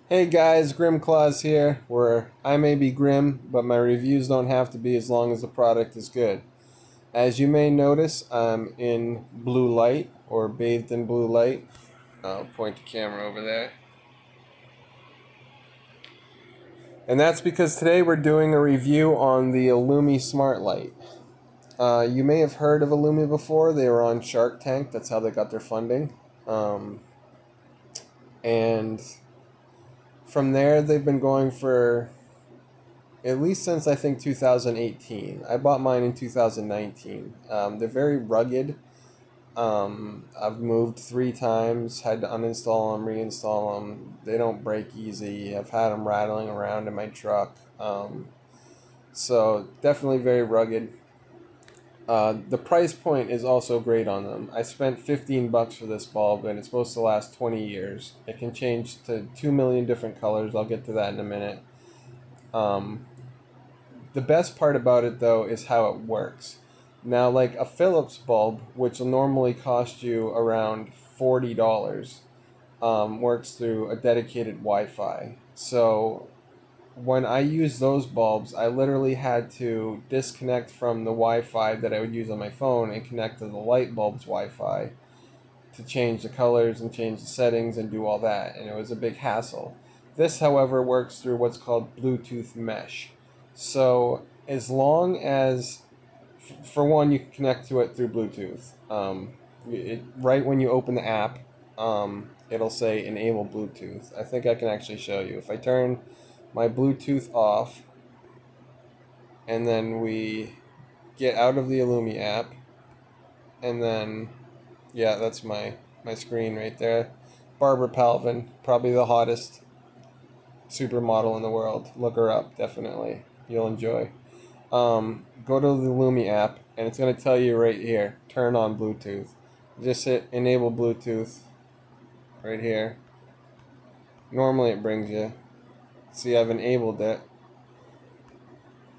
Hey guys, Grim Claus here, where I may be grim, but my reviews don't have to be as long as the product is good. As you may notice, I'm in blue light, or bathed in blue light. I'll point the camera over there. And that's because today we're doing a review on the Illumi Smart Light. You may have heard of Illumi before. They were on Shark Tank. That's how they got their funding. And from there, they've been going for at least since I think 2018. I bought mine in 2019. They're very rugged. I've moved 3 times, had to uninstall them, reinstall them. They don't break easy. I've had them rattling around in my truck. So definitely very rugged. The price point is also great on them. I spent $15 for this bulb, and it's supposed to last 20 years. It can change to 2 million different colors. I'll get to that in a minute. The best part about it, though, is how it works. Now, like a Philips bulb, which will normally cost you around $40, works through a dedicated Wi-Fi. So when I use those bulbs, I literally had to disconnect from the Wi-Fi that I would use on my phone and connect to the light bulb's Wi-Fi to change the colors and change the settings and do all that, and it was a big hassle. This, however, works through what's called Bluetooth mesh. So as long as, for one, you can connect to it through Bluetooth. Right when you open the app, it'll say enable Bluetooth. I think I can actually show you. If I turn my Bluetooth off, and then we get out of the Illumi app, and then, yeah, that's my screen right there. Barbara Palvin, probably the hottest supermodel in the world. Look her up, definitely. You'll enjoy. Go to the Illumi app, and it's going to tell you right here, turn on Bluetooth. Just hit enable Bluetooth right here. Normally it brings you. See, I've enabled it.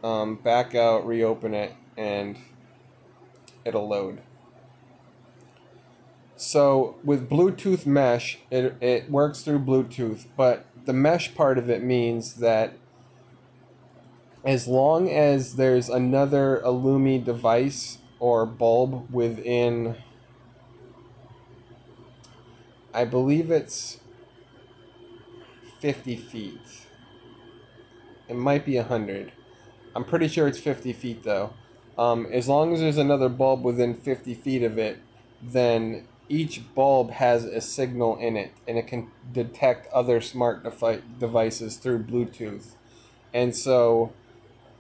Back out, reopen it, and it'll load. So with Bluetooth mesh, it works through Bluetooth, but the mesh part of it means that as long as there's another Illumi device or bulb within, I believe it's 50 feet. It might be 100. I'm pretty sure it's 50 feet though. As long as there's another bulb within 50 feet of it, then each bulb has a signal in it, and it can detect other smart devices through Bluetooth. And so,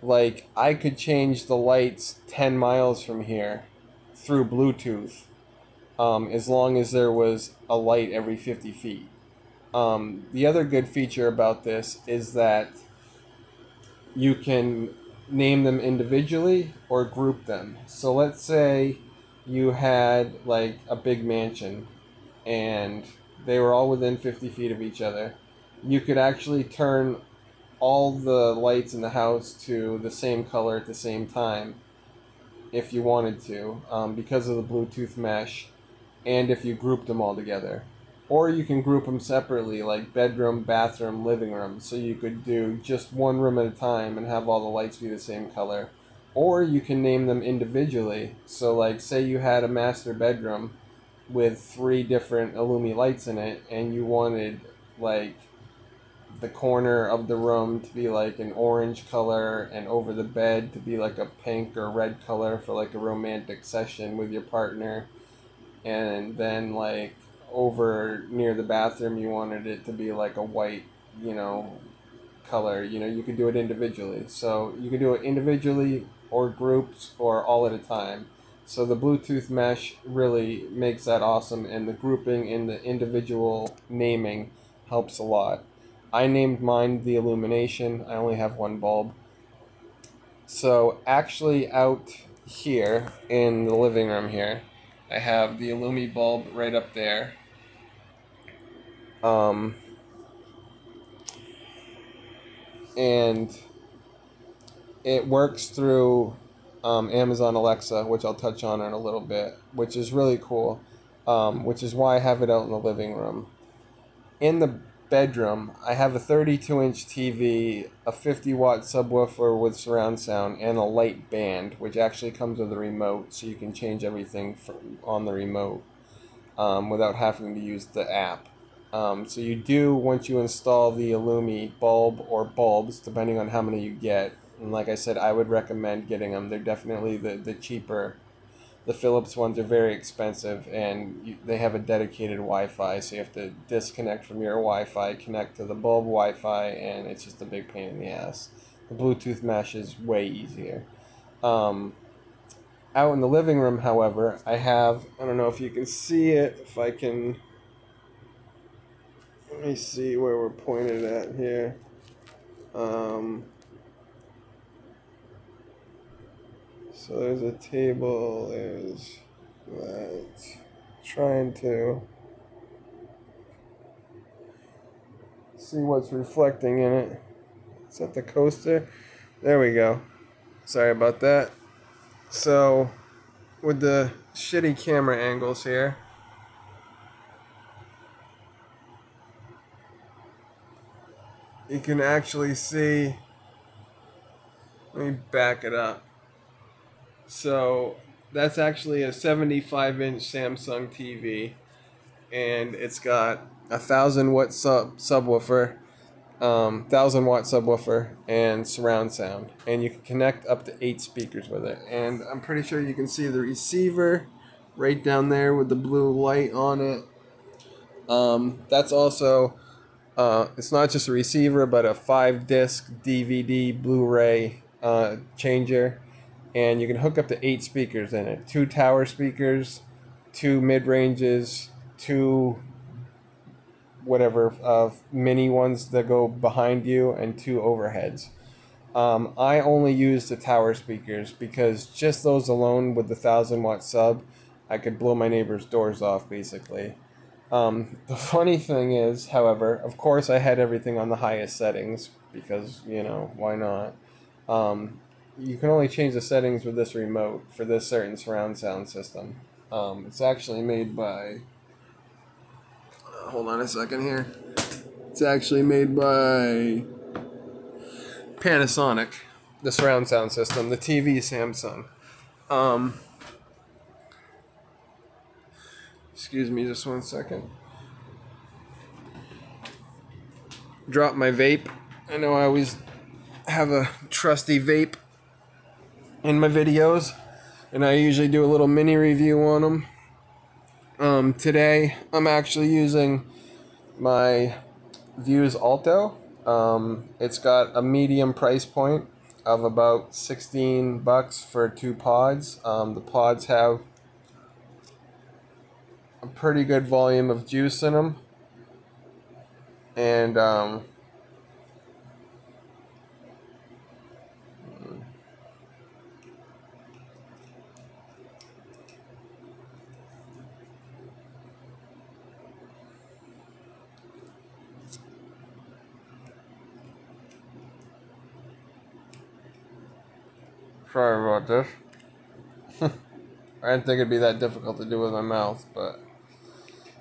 like, I could change the lights 10 miles from here through Bluetooth, as long as there was a light every 50 feet. The other good feature about this is that you can name them individually or group them. So let's say you had like a big mansion and they were all within 50 feet of each other. You could actually turn all the lights in the house to the same color at the same time if you wanted to, because of the Bluetooth mesh, and if you grouped them all together. Or you can group them separately, like bedroom, bathroom, living room, so you could do just one room at a time and have all the lights be the same color. Or you can name them individually. So like, say you had a master bedroom with 3 different Illumi lights in it, and you wanted like the corner of the room to be like an orange color, and over the bed to be like a pink or red color for like a romantic session with your partner, and then like over near the bathroom you wanted it to be like a white, color. You could do it individually. So you can do it individually or groups or all at a time. So the Bluetooth mesh really makes that awesome, and the grouping and the individual naming helps a lot. I named mine the Illumination. I only have 1 bulb. So actually out here in the living room here, I have the Illumi bulb right up there. And it works through Amazon Alexa, which I'll touch on in a little bit, which is really cool, which is why I have it out in the living room. In the bedroom, I have a 32-inch TV, a 50-watt subwoofer with surround sound, and a light band, which actually comes with a remote, so you can change everything on the remote without having to use the app. So you do, once you install the Illumi bulb or bulbs, depending on how many you get, and like I said, I would recommend getting them. They're definitely the cheaper. The Philips ones are very expensive, and they have a dedicated Wi-Fi, so you have to disconnect from your Wi-Fi, connect to the bulb Wi-Fi, and it's just a big pain in the ass. The Bluetooth mesh is way easier. Out in the living room, however, I don't know if you can see it, if I can, let me see where we're pointed at here. So there's a table, there's that, trying to see what's reflecting in it. Is that the coaster? There we go. Sorry about that. So, with the shitty camera angles here, you can actually see, let me back it up. So that's actually a 75-inch Samsung TV, and it's got a 1,000-watt subwoofer, 1,000-watt subwoofer, and surround sound, and you can connect up to 8 speakers with it. And I'm pretty sure you can see the receiver right down there with the blue light on it. That's also it's not just a receiver, but a 5-disc DVD Blu-ray changer. And you can hook up to 8 speakers in it. 2 tower speakers, 2 mid-ranges, 2 whatever mini ones that go behind you, and 2 overheads. I only use the tower speakers because just those alone with the 1,000-watt sub, I could blow my neighbor's doors off basically. The funny thing is, however, of course I had everything on the highest settings because, you know, why not? You can only change the settings with this remote for this certain surround sound system. It's actually made by... hold on a second here. It's actually made by Panasonic, the surround sound system. The TV Samsung. Excuse me just one second. Drop my vape. I know I always have a trusty vape in my videos, and I usually do a little mini review on them. Today I'm actually using my Views Alto. It's got a medium price point of about $16 for 2 pods. The pods have a pretty good volume of juice in them, and sorry about this. I didn't think it'd be that difficult to do with my mouth, but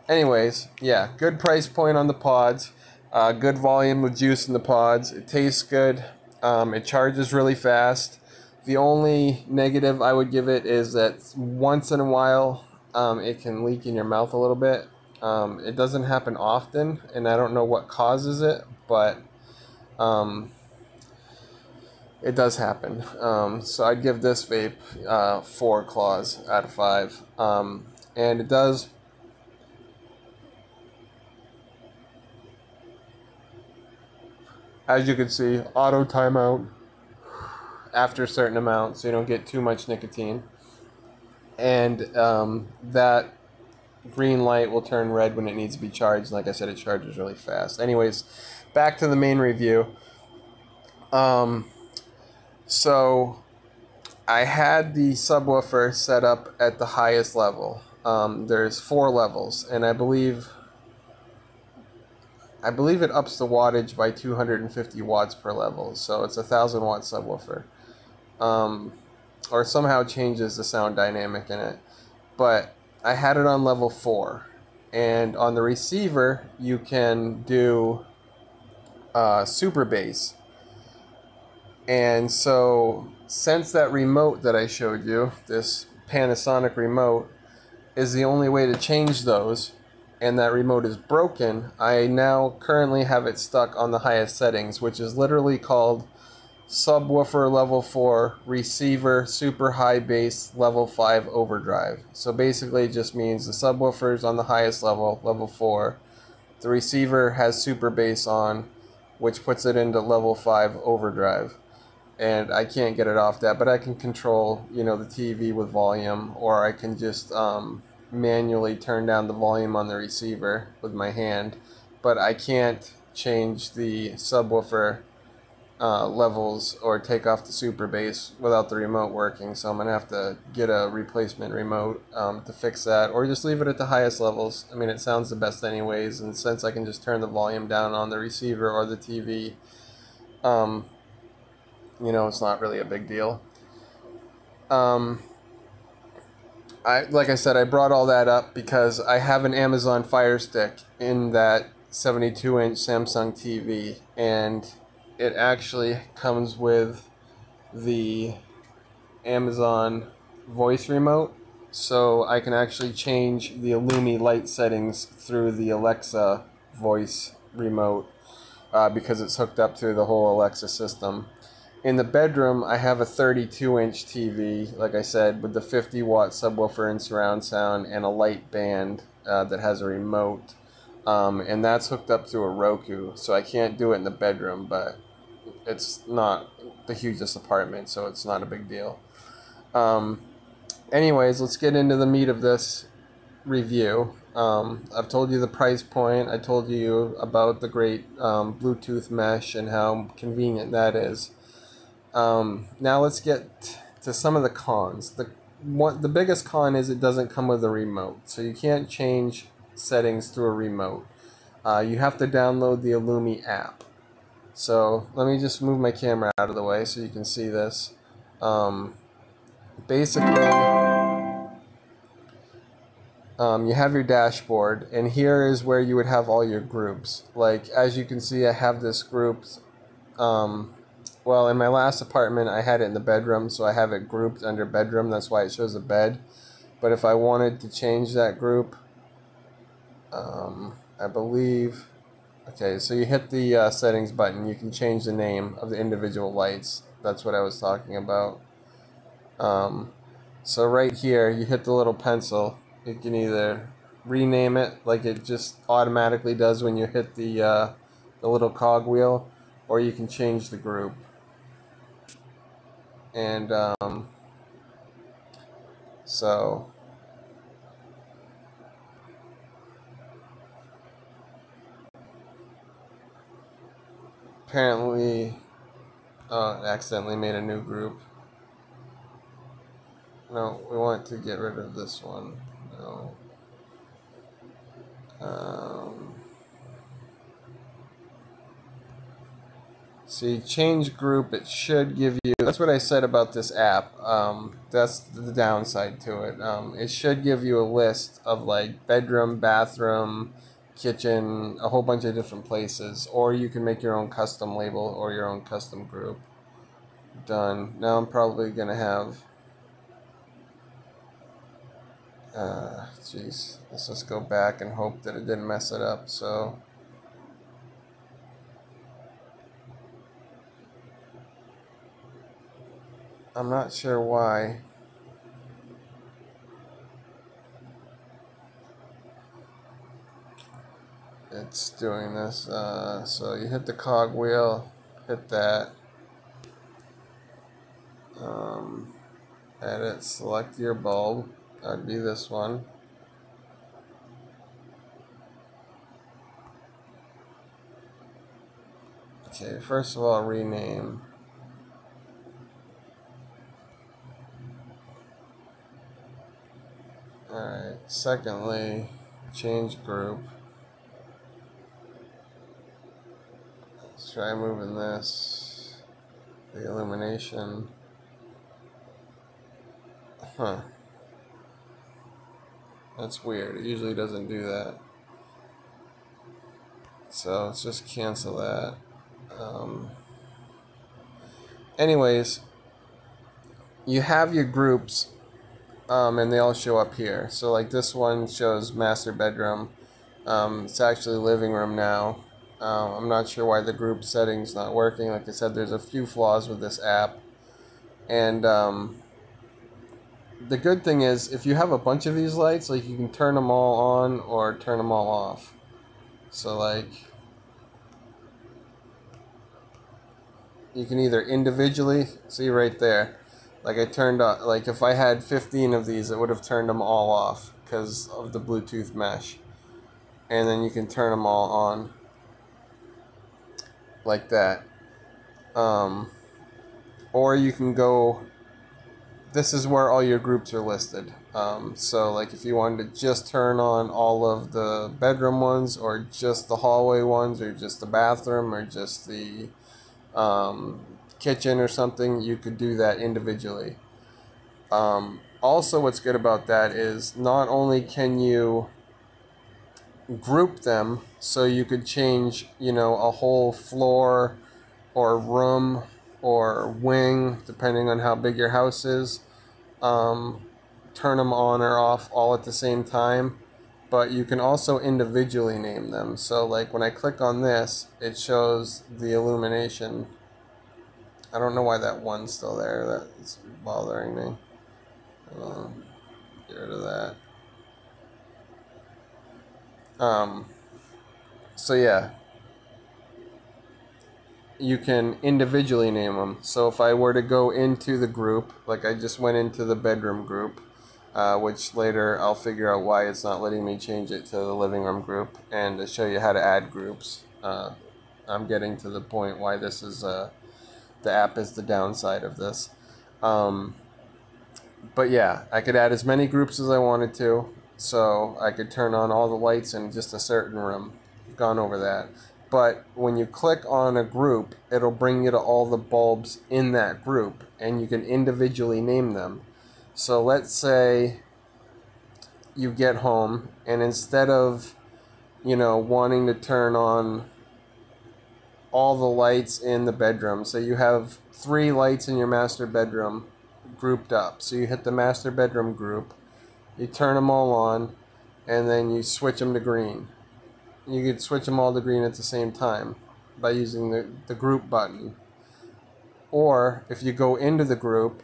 anyways, yeah, good price point on the pods, good volume of juice in the pods. It tastes good. It charges really fast. The only negative I would give it is that once in a while it can leak in your mouth a little bit. It doesn't happen often, and I don't know what causes it, but it does happen. So I'd give this vape 4 claws out of 5. And it does... as you can see, auto timeout after a certain amount, so you don't get too much nicotine. And that green light will turn red when it needs to be charged. Like I said, it charges really fast. Anyways, back to the main review. So I had the subwoofer set up at the highest level. There's 4 levels, and I believe it ups the wattage by 250 watts per level. So it's a 1,000-watt subwoofer, or somehow changes the sound dynamic in it. But I had it on level 4, and on the receiver you can do super bass. And so since that remote that I showed you, this Panasonic remote, is the only way to change those, and that remote is broken, I now currently have it stuck on the highest settings, which is literally called subwoofer level 4 receiver super high bass level 5 overdrive. So basically it just means the subwoofer is on the highest level, level 4. The receiver has super bass on, which puts it into level 5 overdrive. And I can't get it off that, but I can control, you know, the TV with volume, or I can just manually turn down the volume on the receiver with my hand. But I can't change the subwoofer levels or take off the super bass without the remote working, so I'm gonna have to get a replacement remote to fix that, or just leave it at the highest levels. I mean, it sounds the best anyways, and since I can just turn the volume down on the receiver or the TV, you know, it's not really a big deal. Like I said, I brought all that up because I have an Amazon Fire Stick in that 72-inch Samsung TV, and it actually comes with the Amazon voice remote, so I can actually change the Illumi light settings through the Alexa voice remote because it's hooked up to the whole Alexa system. In the bedroom, I have a 32-inch TV, like I said, with the 50-watt subwoofer and surround sound and a light band that has a remote, and that's hooked up to a Roku, so I can't do it in the bedroom, but it's not the hugest apartment, so it's not a big deal. Anyways, let's get into the meat of this review. I've told you the price point. I told you about the great Bluetooth mesh and how convenient that is. Now let's get to some of the cons. The biggest con is it doesn't come with a remote, so you can't change settings through a remote. You have to download the Illumi app. So let me just move my camera out of the way so you can see this. Basically, you have your dashboard, and here is where you would have all your groups. Like, as you can see, I have this group. Well, in my last apartment, I had it in the bedroom, so I have it grouped under bedroom. That's why it shows a bed. But if I wanted to change that group, I believe... Okay, so you hit the settings button. You can change the name of the individual lights. That's what I was talking about. So right here, you hit the little pencil. You can either rename it like it just automatically does when you hit the little cog wheel, or you can change the group. And so apparently, I accidentally made a new group. No, we want to get rid of this one. No. See, change group, it should give you, that's what I said about this app, that's the downside to it. It should give you a list of like bedroom, bathroom, kitchen, a whole bunch of different places, or you can make your own custom label or your own custom group. Done. Now I'm probably going to have, jeez, let's just go back and hope that it didn't mess it up, so... I'm not sure why. It's doing this. So you hit the cog wheel, hit that. Edit, select your bulb. That'd be this one. Okay, first of all, rename. Alright, secondly, change group. Let's try moving this. The illumination. Huh. That's weird. It usually doesn't do that. So let's just cancel that. Um, anyways, you have your groups, and they all show up here. So like this one shows master bedroom. It's actually living room now. I'm not sure why the group setting's not working. Like I said, there's a few flaws with this app. And the good thing is, if you have a bunch of these lights, like you can turn them all on or turn them all off. So like, you can either individually, see right there, like I turned on, like if I had 15 of these, it would have turned them all off because of the Bluetooth mesh. And then you can turn them all on like that. Or you can go, this is where all your groups are listed. So like if you wanted to just turn on all of the bedroom ones, or just the hallway ones, or just the bathroom, or just the kitchen or something, you could do that individually. Also, what's good about that is not only can you group them, so you could change, a whole floor or room or wing, depending on how big your house is, turn them on or off all at the same time, but you can also individually name them. So like when I click on this, it shows the illumination. I don't know why that one's still there. That's bothering me. Get rid of that. So yeah, you can individually name them. So if I were to go into the group, like I just went into the bedroom group, which later I'll figure out why it's not letting me change it to the living room group, and to show you how to add groups. I'm getting to the point why this is the app is the downside of this. But yeah, I could add as many groups as I wanted to, so I could turn on all the lights in just a certain room. I've gone over that. But when you click on a group, it'll bring you to all the bulbs in that group, and you can individually name them. So let's say you get home, and instead of, wanting to turn on all the lights in the bedroom, so you have 3 lights in your master bedroom grouped up. So you hit the master bedroom group, you turn them all on, and then you switch them to green. You could switch them all to green at the same time by using the group button. Or if you go into the group,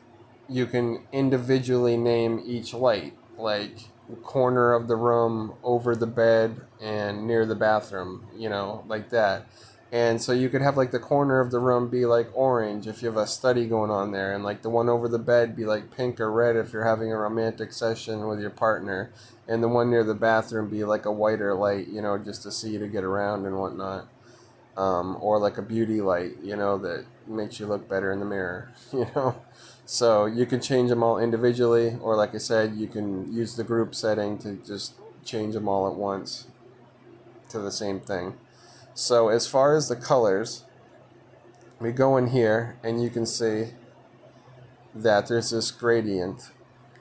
you can individually name each light, like the corner of the room, over the bed, and near the bathroom, like that. And so you could have like the corner of the room be like orange if you have a study going on there, and like the one over the bed be like pink or red if you're having a romantic session with your partner, and the one near the bathroom be like a whiter light, just to see to get around and whatnot. Or like a beauty light, that makes you look better in the mirror, So you can change them all individually, or like I said, you can use the group setting to just change them all at once to the same thing. So as far as the colors, we go in here and you can see that there's this gradient,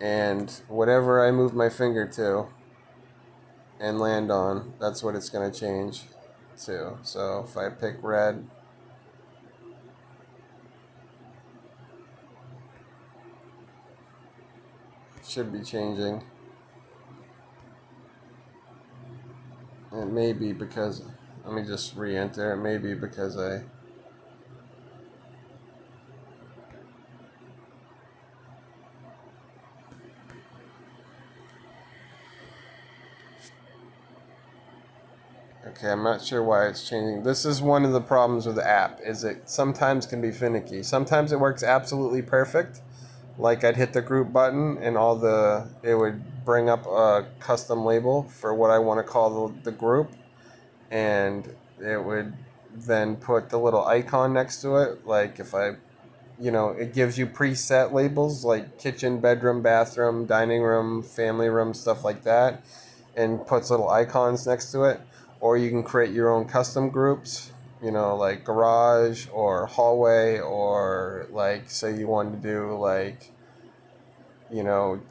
and whatever I move my finger to and land on, that's what it's going to change to. So if I pick red, it should be changing. It may be because, let me just re-enter, it may be because okay, I'm not sure why it's changing. This is one of the problems with the app, is it sometimes can be finicky. Sometimes it works absolutely perfect. Like I'd hit the group button and it would bring up a custom label for what I want to call the group. And it would then put the little icon next to it. Like if it gives you preset labels like kitchen, bedroom, bathroom, dining room, family room, stuff like that, and puts little icons next to it. Or you can create your own custom groups, like garage or hallway, or like say you wanted to do like,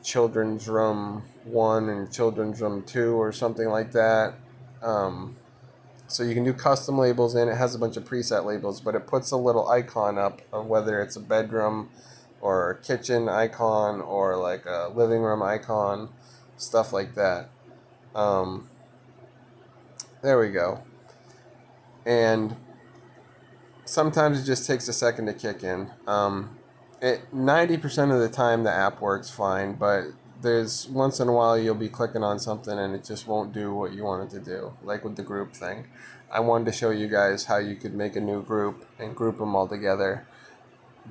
children's room 1 and children's room 2 or something like that. So you can do custom labels, and it has a bunch of preset labels, but it puts a little icon up of whether it's a bedroom or a kitchen icon or like a living room icon, stuff like that. There we go. And sometimes it just takes a second to kick in. 90% of the time the app works fine, but there's once in a while you'll be clicking on something and it just won't do what you want it to do, like with the group thing. I wanted to show you guys how you could make a new group and group them all together,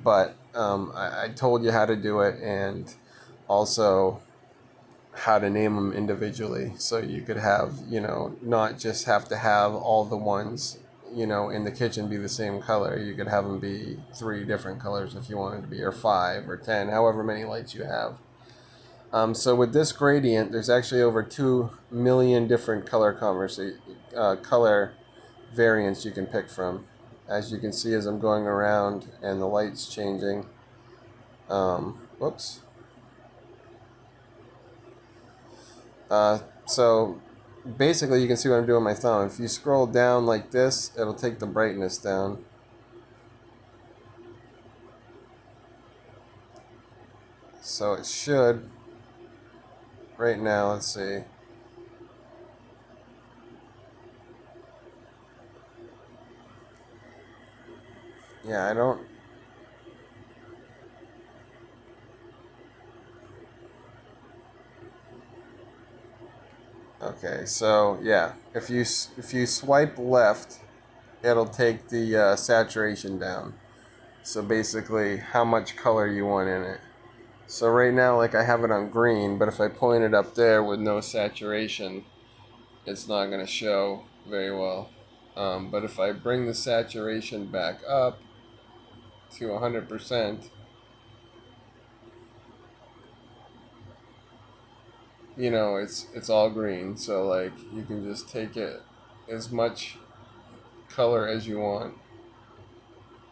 but I told you how to do it, and also how to name them individually, so you could have, not just have to have all the ones, in the kitchen be the same color. You could have them be 3 different colors if you wanted to be, or 5 or 10, however many lights you have. So with this gradient, there's actually over 2 million different color variants you can pick from. As you can see, as I'm going around and the light's changing. Whoops. So basically you can see what I'm doing with my thumb. If you scroll down like this, it'll take the brightness down. So it should, right now, let's see. Yeah, I don't. Okay, so yeah, if you swipe left, it'll take the saturation down. So basically, how much color you want in it. So right now, like, I have it on green, but if I point it up there with no saturation, it's not going to show very well. But if I bring the saturation back up to 100%, it's all green. So like, you can just take it as much color as you want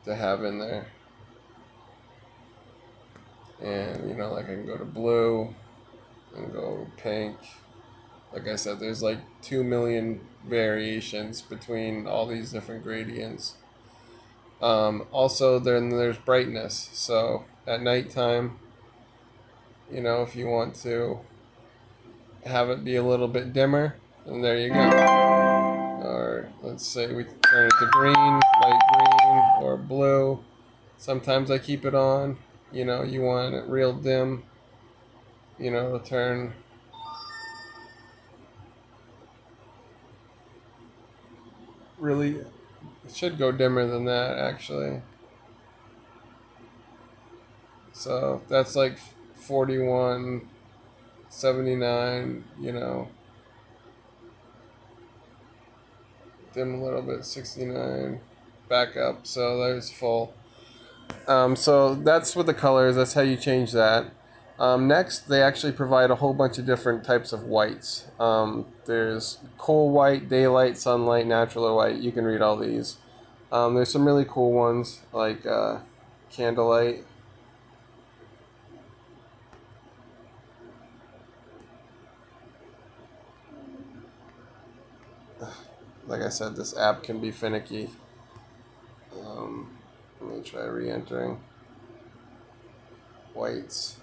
to have in there. And like, I can go to blue and go pink. Like I said, there's like 2 million variations between all these different gradients. Also, then there's brightness. So at nighttime, if you want to have it be a little bit dimmer, and there you go. Or let's say we turn it to green, light green, or blue. Sometimes I keep it on. You want it real dim. It'll turn really, it should go dimmer than that actually. So that's like 41, 79, dim a little bit, 69, back up, so there's full. So that's with the colors, that's how you change that. Next, they actually provide a whole bunch of different types of whites. There's cool white, daylight, sunlight, natural or white. You can read all these. There's some really cool ones like Candlelight. Like I said, this app can be finicky. Let me try re-entering whites.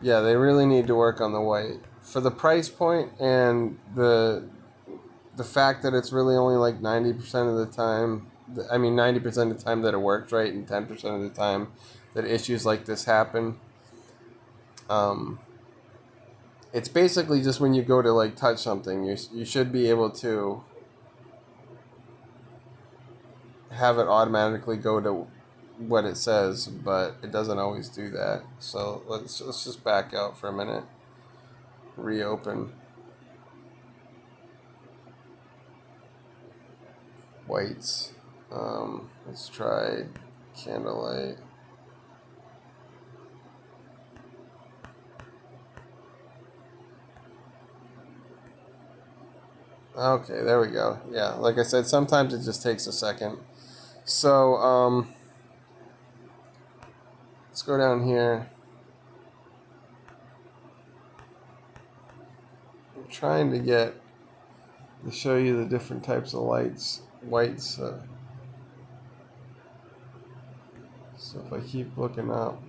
Yeah, they really need to work on the white. For the price point and the fact that it's really only like 90% of the time, 90% of the time that it works right, and 10% of the time that issues like this happen. It's basically just when you go to like touch something, you should be able to have it automatically go to what it says, but it doesn't always do that. So let's just back out for a minute, reopen whites. Let's try Candlelight. Okay, there we go. Yeah, like I said, sometimes it just takes a second. So let's go down here. I'm trying to show you the different types of whites. So if I keep looking up,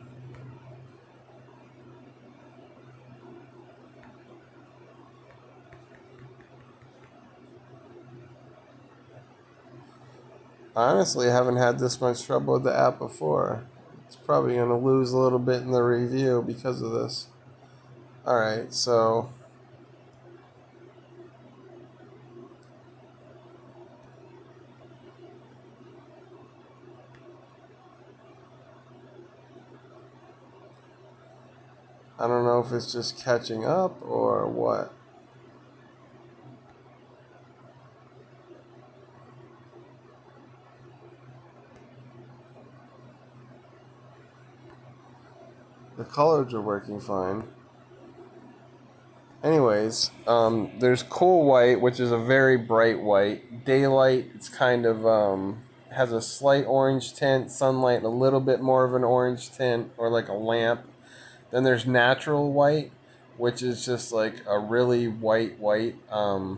I honestly haven't had this much trouble with the app before. It's probably going to lose a little bit in the review because of this. Alright, so I don't know if it's just catching up or what. The colors are working fine. Anyways, there's cool white, which is a very bright white. Daylight, it's kind of has a slight orange tint. Sunlight, a little bit more of an orange tint, or like a lamp. Then there's natural white, which is just like a really white. You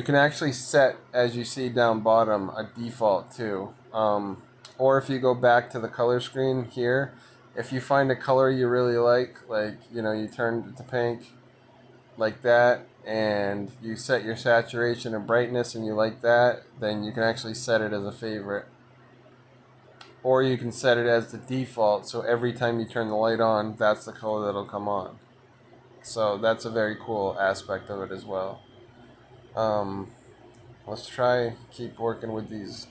can actually set, as you see down bottom, a default too. Or if you go back to the color screen here, if you find a color you really like, you turn it to pink, like that, and you set your saturation and brightness and you like that, then you can actually set it as a favorite. Or you can set it as the default, so every time you turn the light on, that's the color that'll come on. So that's a very cool aspect of it as well. Let's keep working with these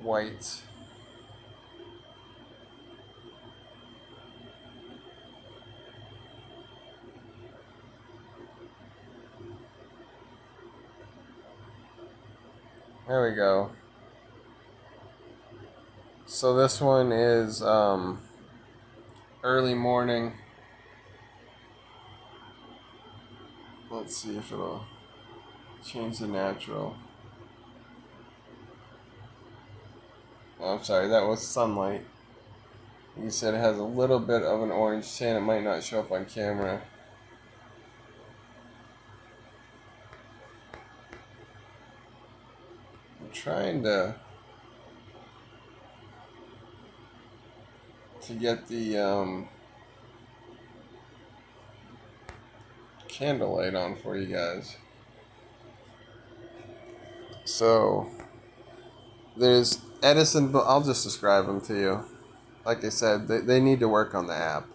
whites. There we go. So this one is early morning. Let's see if it'll change the natural. Oh, I'm sorry, that was sunlight. You said it has a little bit of an orange tint. It might not show up on camera. I'm trying to get the Candlelight on for you guys. So there's Edison Bulb. I'll just describe them to you. Like I said, they need to work on the app.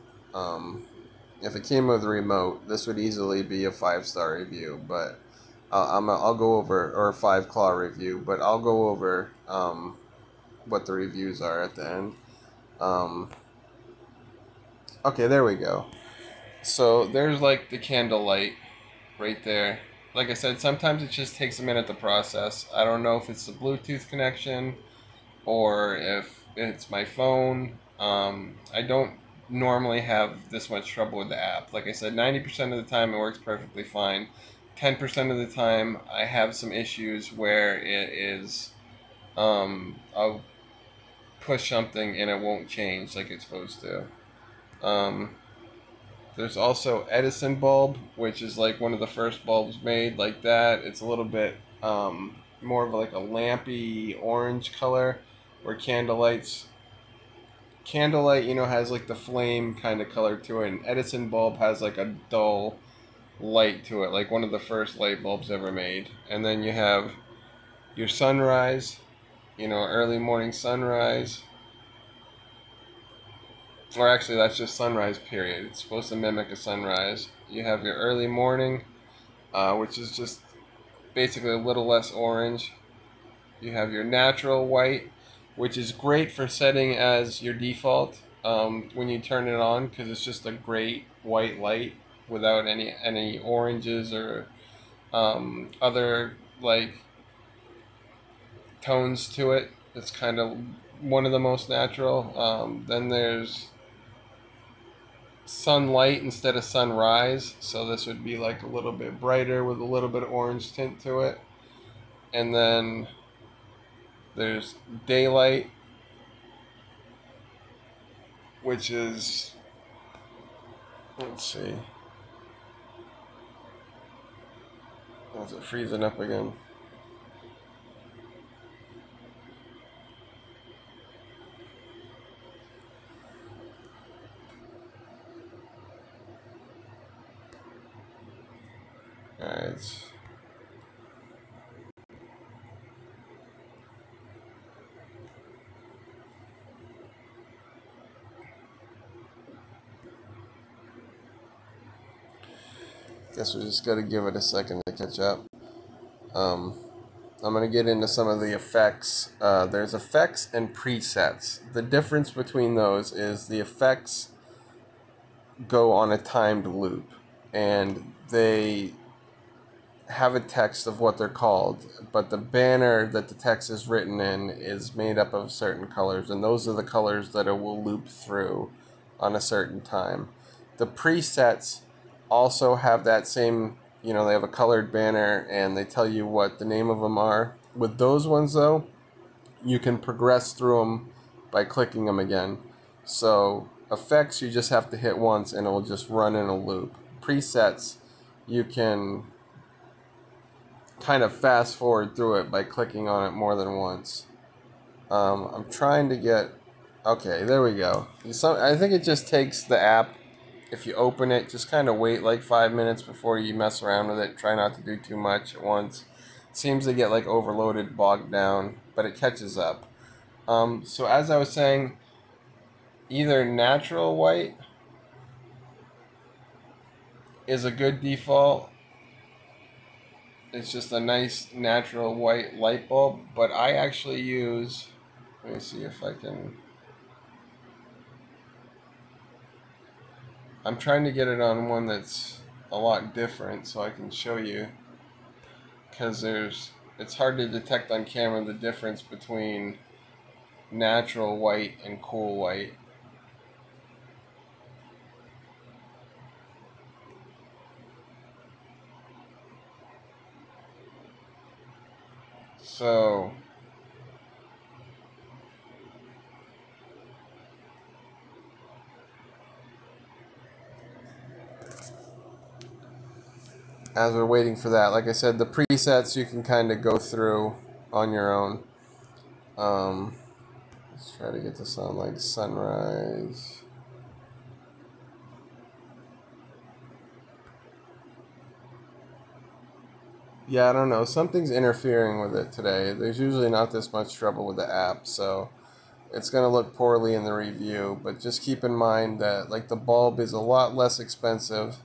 If it came with a remote, this would easily be a 5-star review, but I'll go over, or a 5-claw review, but I'll go over what the reviews are at the end. Okay, there we go. So there's like the Candlelight right there. Like I said, sometimes it just takes a minute to process. I don't know if it's the Bluetooth connection or if it's my phone. I don't normally have this much trouble with the app. Like I said, 90% of the time it works perfectly fine. 10% of the time I have some issues where it is, I'll push something and it won't change like it's supposed to. There's also Edison Bulb, which is like one of the first bulbs made like that. It's a little bit more of like a lampy orange color, where Candlelight, has like the flame kind of color to it, and Edison Bulb has like a dull light to it, like one of the first light bulbs ever made. And then you have your sunrise, early morning sunrise. Or actually, that's just sunrise, period. It's supposed to mimic a sunrise. You have your early morning, which is just basically a little less orange. You have your natural white, which is great for setting as your default when you turn it on, because it's just a great white light without any oranges or other like tones to it. It's kind of one of the most natural. Then there's sunlight instead of sunrise, so this would be like a little bit brighter with a little bit of orange tint to it. And then there's daylight, which is, let's see, is it freezing up again? Alright. Guess we just got to give it a second to catch up. I'm going to get into some of the effects. There's effects and presets. The difference between those is the effects go on a timed loop, and they have a text of what they're called, but the banner that the text is written in is made up of certain colors, and those are the colors that it will loop through on a certain time. The presets also have that same, they have a colored banner and they tell you what the name of them are. With those ones though, you can progress through them by clicking them again. So effects, you just have to hit once and it will just run in a loop. Presets, you can kind of fast forward through it by clicking on it more than once. I'm trying to get, okay, there we go. I think it just takes the app. If you open it, just kind of wait like 5 minutes before you mess around with it. Try not to do too much at once. It seems to get like overloaded, bogged down, but it catches up. So as I was saying, either natural white is a good default. It's just a nice natural white light bulb, but I actually use, let me see if I can, I'm trying to get it on one that's a lot different so I can show you, because it's hard to detect on camera the difference between natural white and cool white. So as we're waiting for that, like I said, the presets you can kind of go through on your own. Let's try to get to sound like sunrise. Yeah, I don't know. Something's interfering with it today. There's usually not this much trouble with the app, so it's going to look poorly in the review. But just keep in mind that like the bulb is a lot less expensive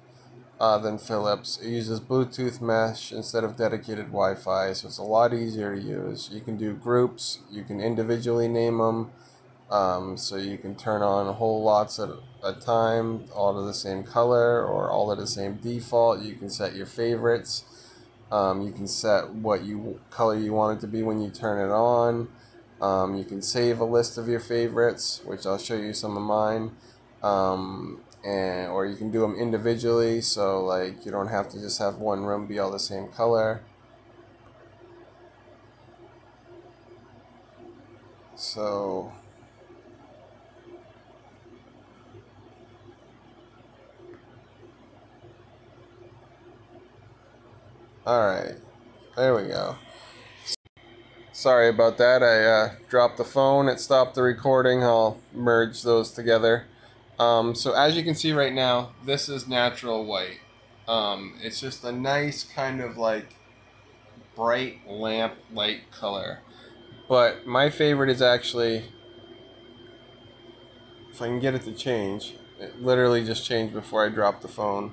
than Philips. It uses Bluetooth mesh instead of dedicated Wi-Fi, so it's a lot easier to use. You can do groups. You can individually name them. So you can turn on whole lots at a time, all to the same color or all at the same default. You can set your favorites. You can set what color you want it to be when you turn it on. You can save a list of your favorites, which I'll show you some of mine. Or you can do them individually, so like you don't have to just have one room be all the same color. So alright, there we go. Sorry about that, I dropped the phone, it stopped the recording. I'll merge those together. So as you can see right now, this is natural white. It's just a nice kind of like bright lamp light color. But my favorite is actually, if I can get it to change, it literally just changed before I dropped the phone.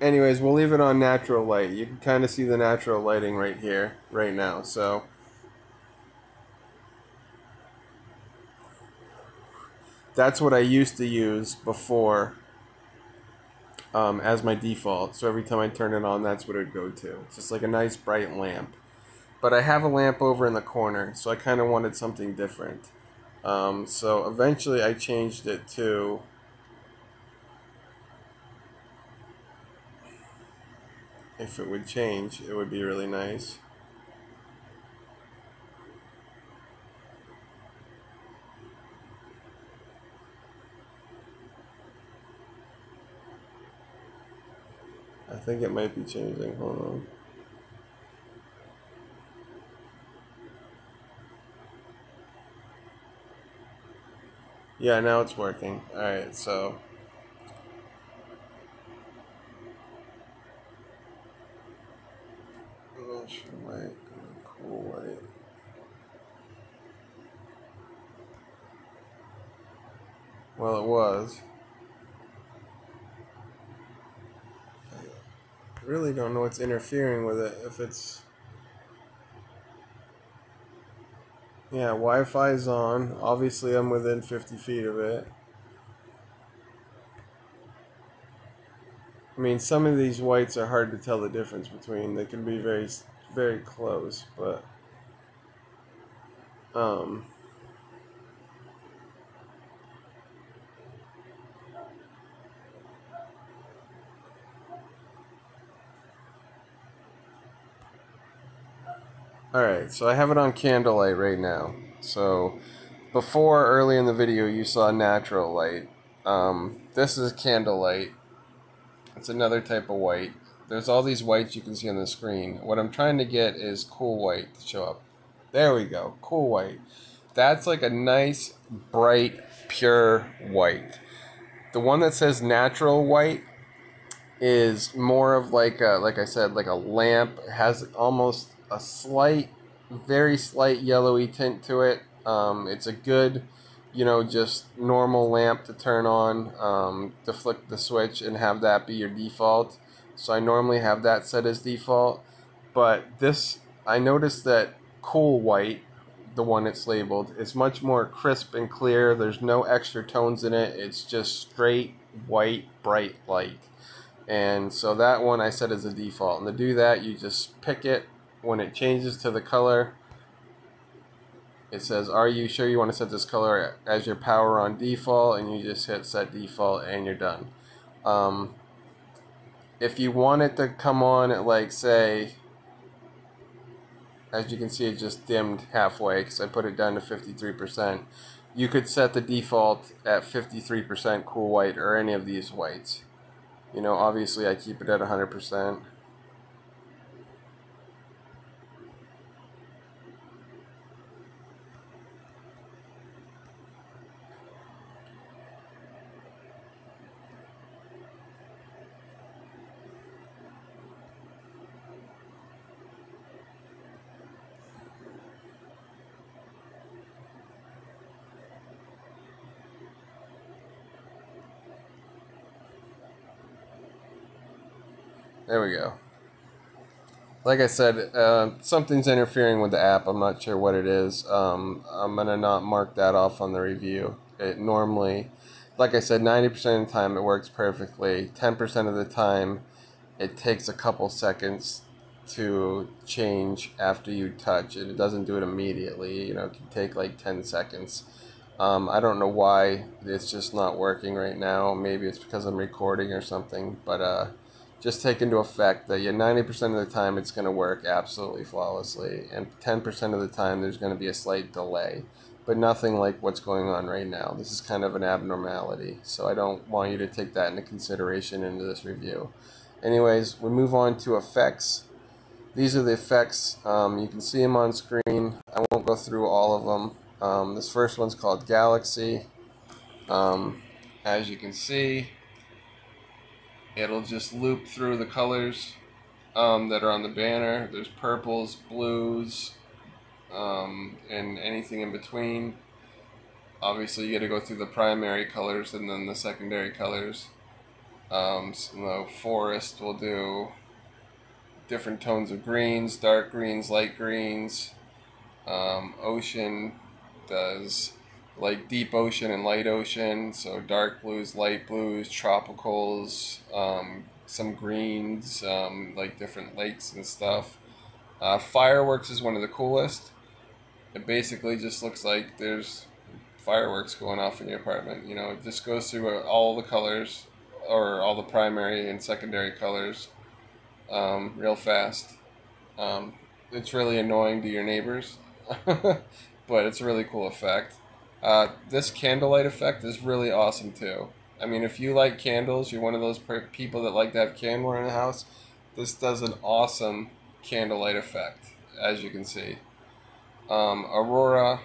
Anyways, we'll leave it on natural light. You can kind of see the natural lighting right here, right now. So that's what I used to use before as my default. So every time I turn it on, that's what it would go to. It's just like a nice bright lamp. But I have a lamp over in the corner, so I kind of wanted something different. So eventually I changed it to, if it would change, it would be really nice. I think it might be changing. Hold on. Yeah, now it's working. Alright, so white, cool white. Well, it was. I really don't know what's interfering with it. If it's, yeah, Wi-Fi's on. Obviously, I'm within 50 feet of it. I mean, some of these whites are hard to tell the difference between. They can be very, very close, but um. Alright, so I have it on Candlelight right now. So, before, early in the video, you saw natural light. This is Candlelight. It's another type of white. There's all these whites you can see on the screen. What I'm trying to get is cool white to show up. There we go, cool white. That's like a nice, bright, pure white. The one that says natural white is more of like a, like I said, like a lamp. It has almost a slight, very slight yellowy tint to it. It's a good, just normal lamp to turn on, to flick the switch and have that be your default. So I normally have that set as default. But this, I noticed that cool white, the one it's labeled, is much more crisp and clear. There's no extra tones in it. It's just straight white, bright light. And so that one I set as a default. And to do that, you just pick it. When it changes to the color, it says, are you sure you want to set this color as your power on default? And you just hit set default and you're done. If you want it to come on at, like, say, as you can see, it just dimmed halfway because I put it down to 53%. You could set the default at 53% cool white or any of these whites. Obviously I keep it at 100%. There we go. Like I said, something's interfering with the app. I'm not sure what it is. I'm going to not mark that off on the review. It normally, like I said, 90% of the time it works perfectly. 10% of the time it takes a couple seconds to change after you touch it. It doesn't do it immediately. It can take like 10 seconds. I don't know why it's just not working right now. Maybe it's because I'm recording or something, but just take into effect that 90% of the time it's going to work absolutely flawlessly, and 10% of the time there's going to be a slight delay, but nothing like what's going on right now. This is kind of an abnormality, so I don't want you to take that into consideration into this review. Anyways, we move on to effects. These are the effects. You can see them on screen. I won't go through all of them. This first one's called Galaxy. As you can see, it'll just loop through the colors that are on the banner. There's purples, blues, and anything in between. Obviously, you got to go through the primary colors and then the secondary colors. So the forest will do different tones of greens, dark greens, light greens. Ocean does like deep ocean and light ocean, so dark blues, light blues, tropicals, some greens, like different lakes and stuff. Fireworks is one of the coolest. It basically just looks like there's fireworks going off in your apartment. You know, it just goes through all the colors, or all the primary and secondary colors, real fast. Um, it's really annoying to your neighbors, but it's a really cool effect. This candlelight effect is really awesome too. I mean, if you like candles, you're one of those people that like to have candle in the house. This does an awesome candlelight effect, as you can see. Aurora,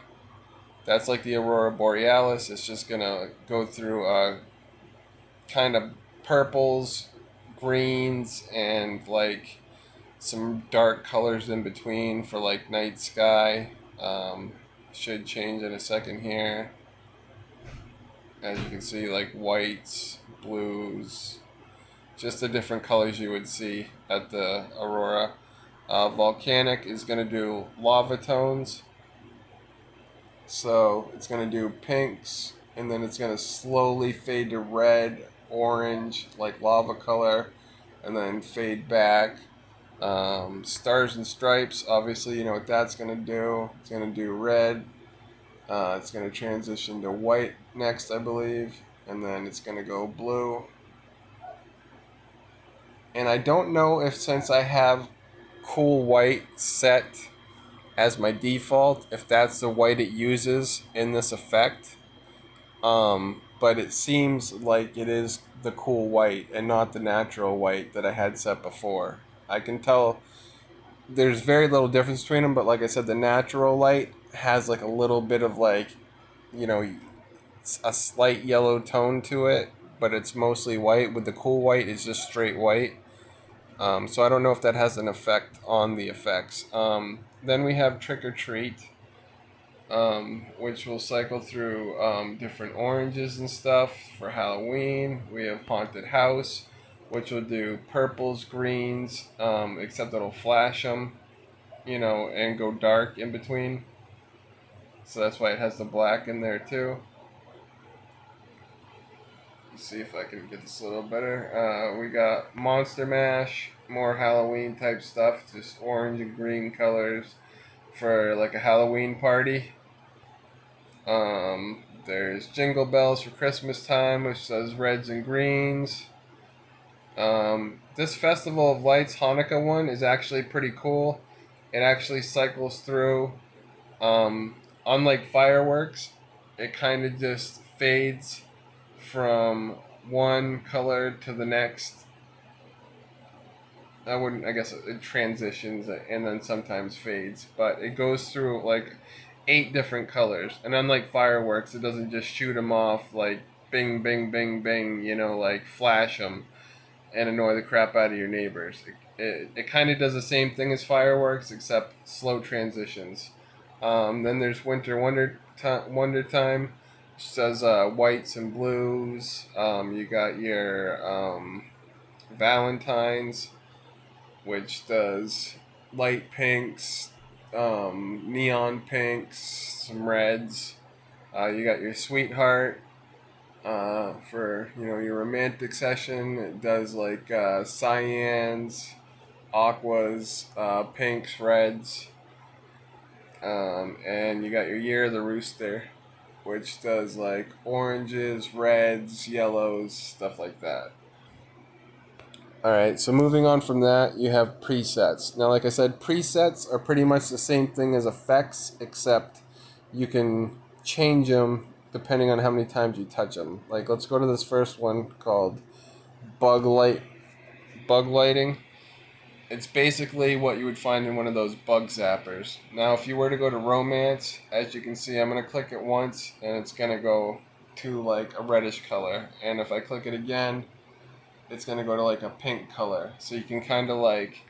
that's like the Aurora Borealis. It's just gonna go through kind of purples, greens, and like some dark colors in between for like night sky. Should change in a second here. As you can see, like whites, blues, just the different colors you would see at the Aurora. Volcanic is going to do lava tones. So it's going to do pinks, and then it's going to slowly fade to red, orange, like lava color, and then fade back. Stars and stripes, obviously, you know what that's going to do. It's going to do red. It's going to transition to white next, I believe, and then it's going to go blue. And I don't know if, since I have cool white set as my default, if that's the white it uses in this effect. But it seems like it is the cool white and not the natural white that I had set before. I can tell there's very little difference between them, but like I said, the natural light has like a little bit of like, you know, a slight yellow tone to it, but it's mostly white. With the cool white, it's just straight white. So I don't know if that has an effect on the effects. Then we have Trick or Treat, which will cycle through different oranges and stuff for Halloween. We have Haunted House, which will do purples, greens, except it'll flash them, you know, and go dark in between. So that's why it has the black in there too. Let's see if I can get this a little better. We got Monster Mash, more Halloween type stuff, just orange and green colors for like a Halloween party. There's Jingle Bells for Christmas time, which does reds and greens. This Festival of Lights Hanukkah one is actually pretty cool. It actually cycles through. Unlike fireworks, it kind of just fades from one color to the next. I guess it transitions and then sometimes fades, but it goes through like 8 different colors. And unlike fireworks, it doesn't just shoot them off like bing, bing, bing, bing, you know, like flash them and annoy the crap out of your neighbors. It kind of does the same thing as fireworks, except slow transitions. Then there's Winter Wonder Time, which does whites and blues. You got your Valentine's, which does light pinks, neon pinks, some reds. You got your Sweetheart for, you know, your romantic session. It does like cyans, aquas, pinks, reds. And you got your Year of the Rooster, which does like oranges, reds, yellows, stuff like that. Alright, so moving on from that, you have presets. Now, like I said, presets are pretty much the same thing as effects, except you can change them depending on how many times you touch them. Like, let's go to this first one called Bug Lighting. It's basically what you would find in one of those bug zappers. Now, if you were to go to Romance, as you can see, I'm going to click it once, and it's going to go to like a reddish color. And if I click it again, it's going to go to like a pink color. So you can kind of like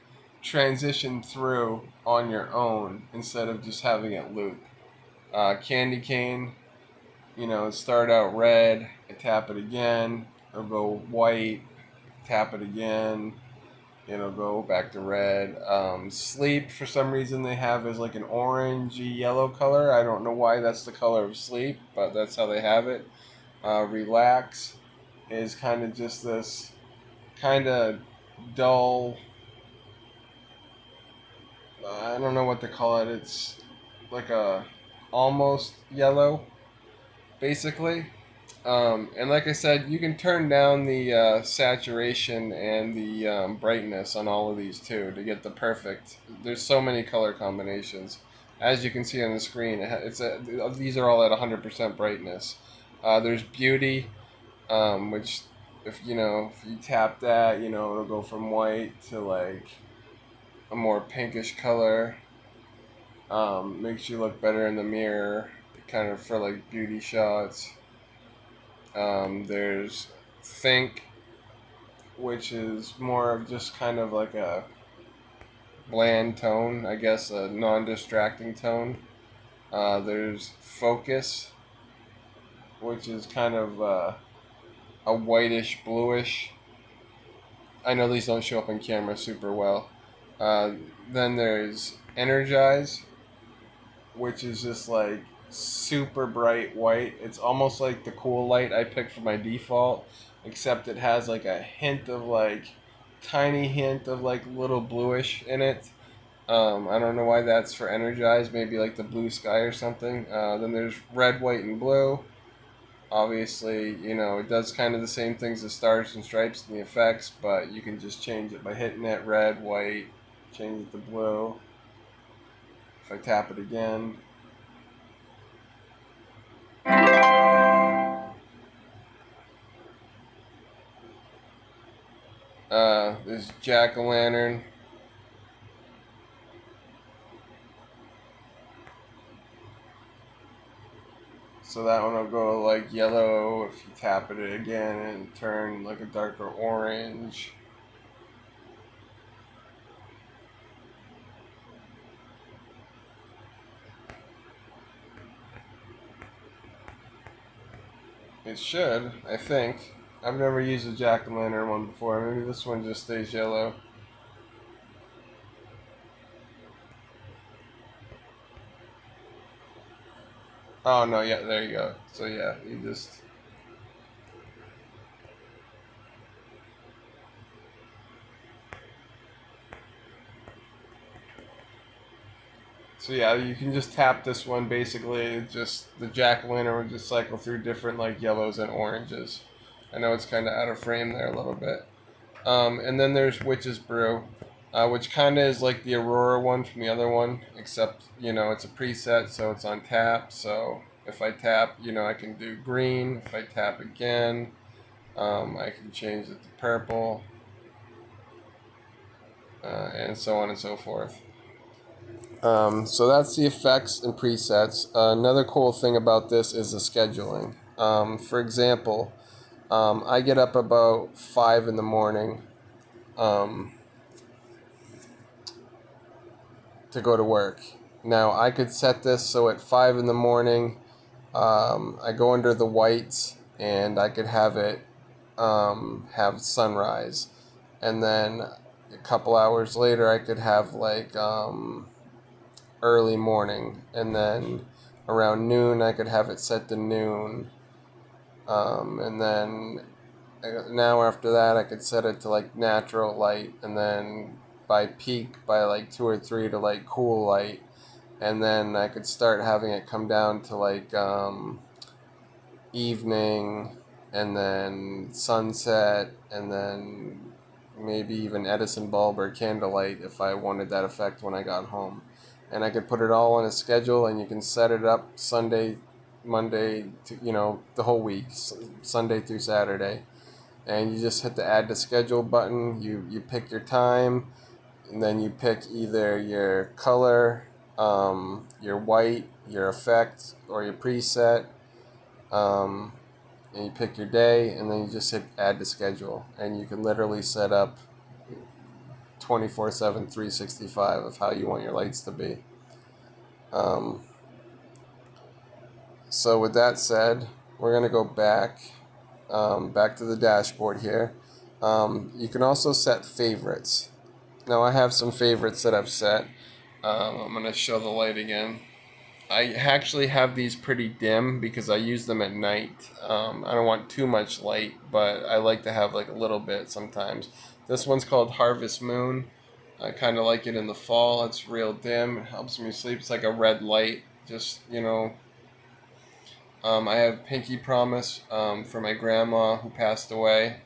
transition through on your own instead of just having it loop. Candy cane, you know, start out red, tap it again, it'll go white, tap it again, it'll go back to red. Sleep, for some reason they have is like an orangey yellow color. I don't know why that's the color of sleep, but that's how they have it. Relax is kind of just this kind of dull, I don't know what to call it. It's like a almost yellow. basically. And like I said, you can turn down the saturation and the brightness on all of these too to get the perfect. There's so many color combinations. As you can see on the screen, these are all at 100% brightness. There's beauty, which if you tap that, it'll go from white to like a more pinkish color. Makes you look better in the mirror, kind of for like beauty shots. There's think, which is more of just kind of like a bland tone, I guess, a non-distracting tone. There's focus, which is kind of a whitish bluish. I know these don't show up in camera super well. Then there's energize, which is just like super bright white. It's almost like the cool light I picked for my default, except it has like a hint of like tiny hint of like little bluish in it. I don't know why that's for energized, maybe like the blue sky or something. Then there's red, white, and blue. Obviously, it does kind of the same things as stars and stripes and the effects, but you can just change it by hitting it red, white, change it to blue. If I tap it again, there's jack-o'-lantern. So that one will go like yellow if you tap it again and turn like a darker orange. It should, I think. I've never used a jack-o'-lantern one before. Maybe this one just stays yellow. Oh no, yeah, there you go. So yeah, you just... So yeah, you can just tap this one basically. It just the jack-o'-lantern will just cycle through different like yellows and oranges. I know it's kind of out of frame there a little bit. And then there's Witch's Brew, which kind of is like the Aurora one from the other one, except, it's a preset, so it's on tap. So if I tap, I can do green. If I tap again, I can change it to purple, and so on and so forth. So that's the effects and presets. Another cool thing about this is the scheduling. For example, I get up about 5 in the morning to go to work. Now I could set this so at 5 in the morning, I go under the whites and I could have it have sunrise, and then a couple hours later I could have like early morning, and then around noon I could have it set to noon, and then an hour after that I could set it to like natural light, and then by peak by like 2 or 3 to like cool light, and then I could start having it come down to like evening, and then sunset, and then maybe even Edison Bulb or Candlelight if I wanted that effect when I got home. And I could put it all on a schedule, and you can set it up Sunday, Monday, to, the whole week, Sunday through Saturday. And you just hit the add to schedule button, you pick your time, and then you pick either your color, your white, your effect, or your preset, and you pick your day, and then you just hit add to schedule, and you can literally set up 24/7, 365 of how you want your lights to be. So with that said, we're going to go back to the dashboard here. You can also set favorites. Now I have some favorites that I've set. I'm going to show the light again. I actually have these pretty dim because I use them at night. I don't want too much light, but I like to have like a little bit sometimes. This one's called Harvest Moon. I kind of like it in the fall. It's real dim. It helps me sleep. It's like a red light. Just, I have Pinky Promise for my grandma who passed away.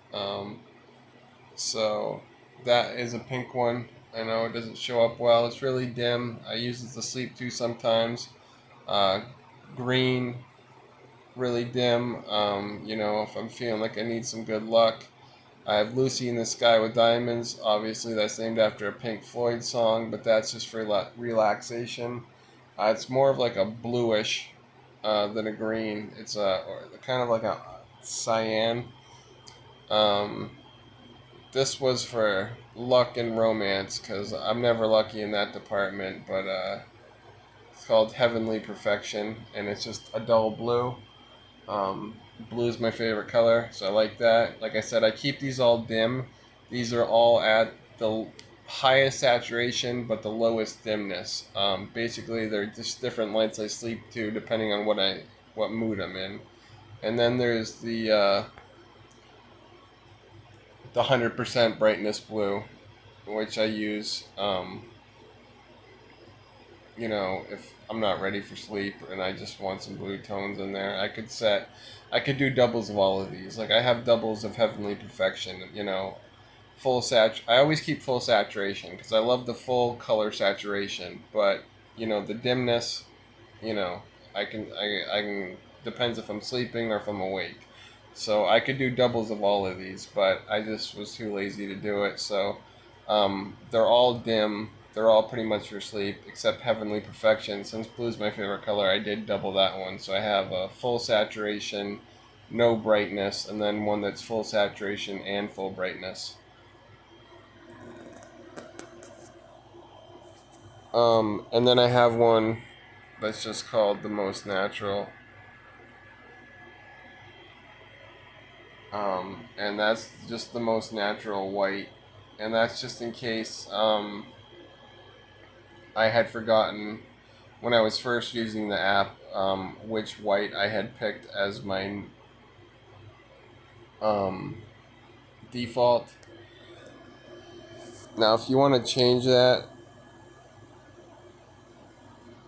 So that is a pink one. I know it doesn't show up well. It's really dim. I use it to sleep too sometimes. Uh, Green, really dim. If I'm feeling like I need some good luck. I have Lucy in the Sky with Diamonds. Obviously, that's named after a Pink Floyd song, but that's just for relaxation. It's more of like a bluish than a green. It's kind of like a cyan. Um, this was for luck and romance because I'm never lucky in that department, but it's called Heavenly Perfection, and it's just a dull blue. Blue is my favorite color, so I like that. Like I said, I keep these all dim. These are all at the highest saturation, but the lowest dimness. Basically, they're just different lights I sleep to depending on what mood I'm in. And then there's the 100% brightness blue, which I use. If I'm not ready for sleep and I just want some blue tones in there, I could do doubles of all of these. Like I have doubles of Heavenly Perfection, I always keep full saturation because I love the full color saturation, but, the dimness, you know, I can, depends if I'm sleeping or if I'm awake. So I could do doubles of all of these, but I just was too lazy to do it. So they're all dim. They're all pretty much for sleep, except Heavenly Perfection. Since blue's my favorite color, I did double that one. So I have a full saturation, no brightness, and then one that's full saturation and full brightness. And then I have one that's just called the Most Natural. And that's just the most natural white. And that's just in case I had forgotten when I was first using the app which white I had picked as my default. Now, if you want to change that,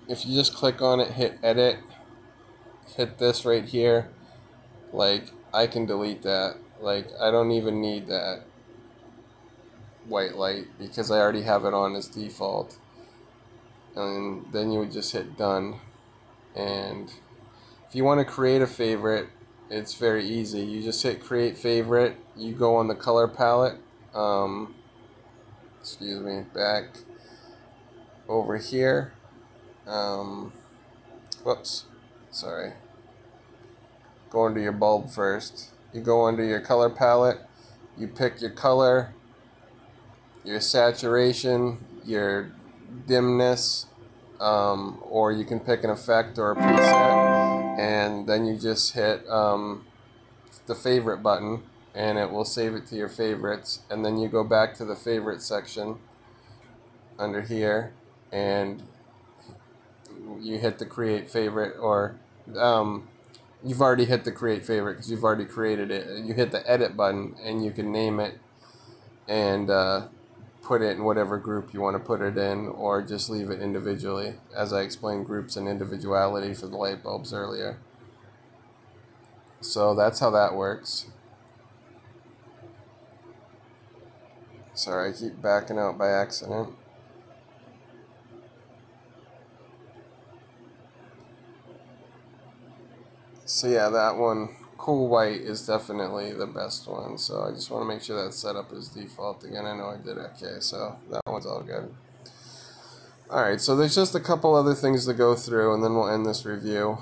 if you just click on it, hit edit, hit this right here, I can delete that. I don't even need that white light because I already have it on as default. And then you would just hit done. And if you want to create a favorite, it's very easy. You just hit create favorite. You go on the color palette. Back over here. Whoops, sorry. Go into your bulb first. You go under your color palette. You pick your color, your saturation, your dimness, or you can pick an effect or a preset, and then you just hit the favorite button and it will save it to your favorites, and then you go back to the favorite section under here and you hit the create favorite, or you've already hit the create favorite because you've already created it. You hit the edit button and you can name it and put it in whatever group you want to put it in, or just leave it individually, as I explained groups and individuality for the light bulbs earlier. So that's how that works. Sorry, I keep backing out by accident. So yeah, that one, cool white, is definitely the best one. So I just want to make sure that's set up as default again. I know I did okay, so that one's all good. Alright, so there's just a couple other things to go through and then we'll end this review.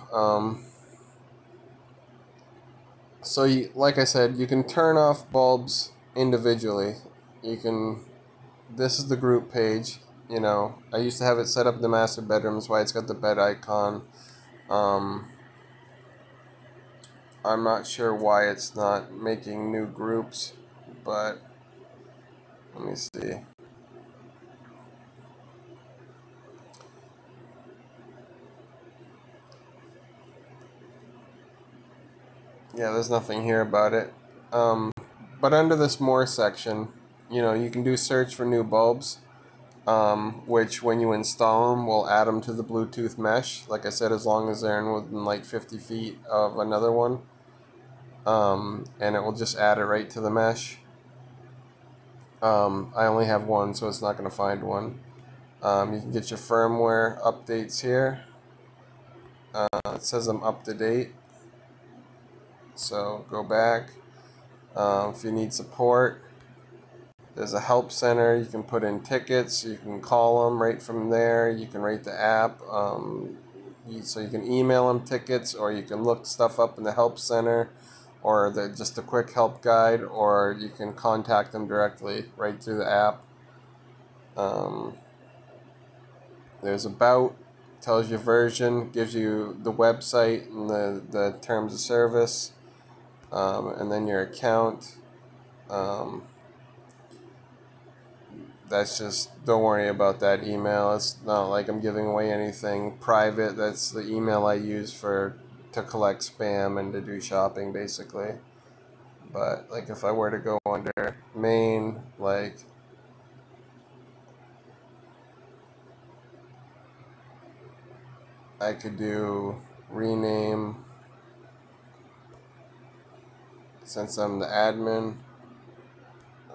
Like I said, you can turn off bulbs individually. This is the group page. I used to have it set up in the master bedroom. That's why it's got the bed icon. I'm not sure why it's not making new groups, but let me see. Yeah, there's nothing here about it. But under this more section, you can do search for new bulbs. which when you install them will add them to the Bluetooth mesh. Like I said, as long as they're within like 50 feet of another one, and it will just add it right to the mesh. I only have one, so it's not going to find one. You can get your firmware updates here. It says I'm up to date, so go back. If you need support, there's a help center. You can put in tickets. You can call them right from there. You can rate the app. So you can email them tickets, or you can look stuff up in the help center, or just a quick help guide, or you can contact them directly right through the app. There's about, tells you version, gives you the website and the terms of service, and then your account. That's just, don't worry about that email. It's not like I'm giving away anything private. That's the email I use to collect spam and to do shopping, basically. But like if I were to go under main, like I could do rename, since I'm the admin.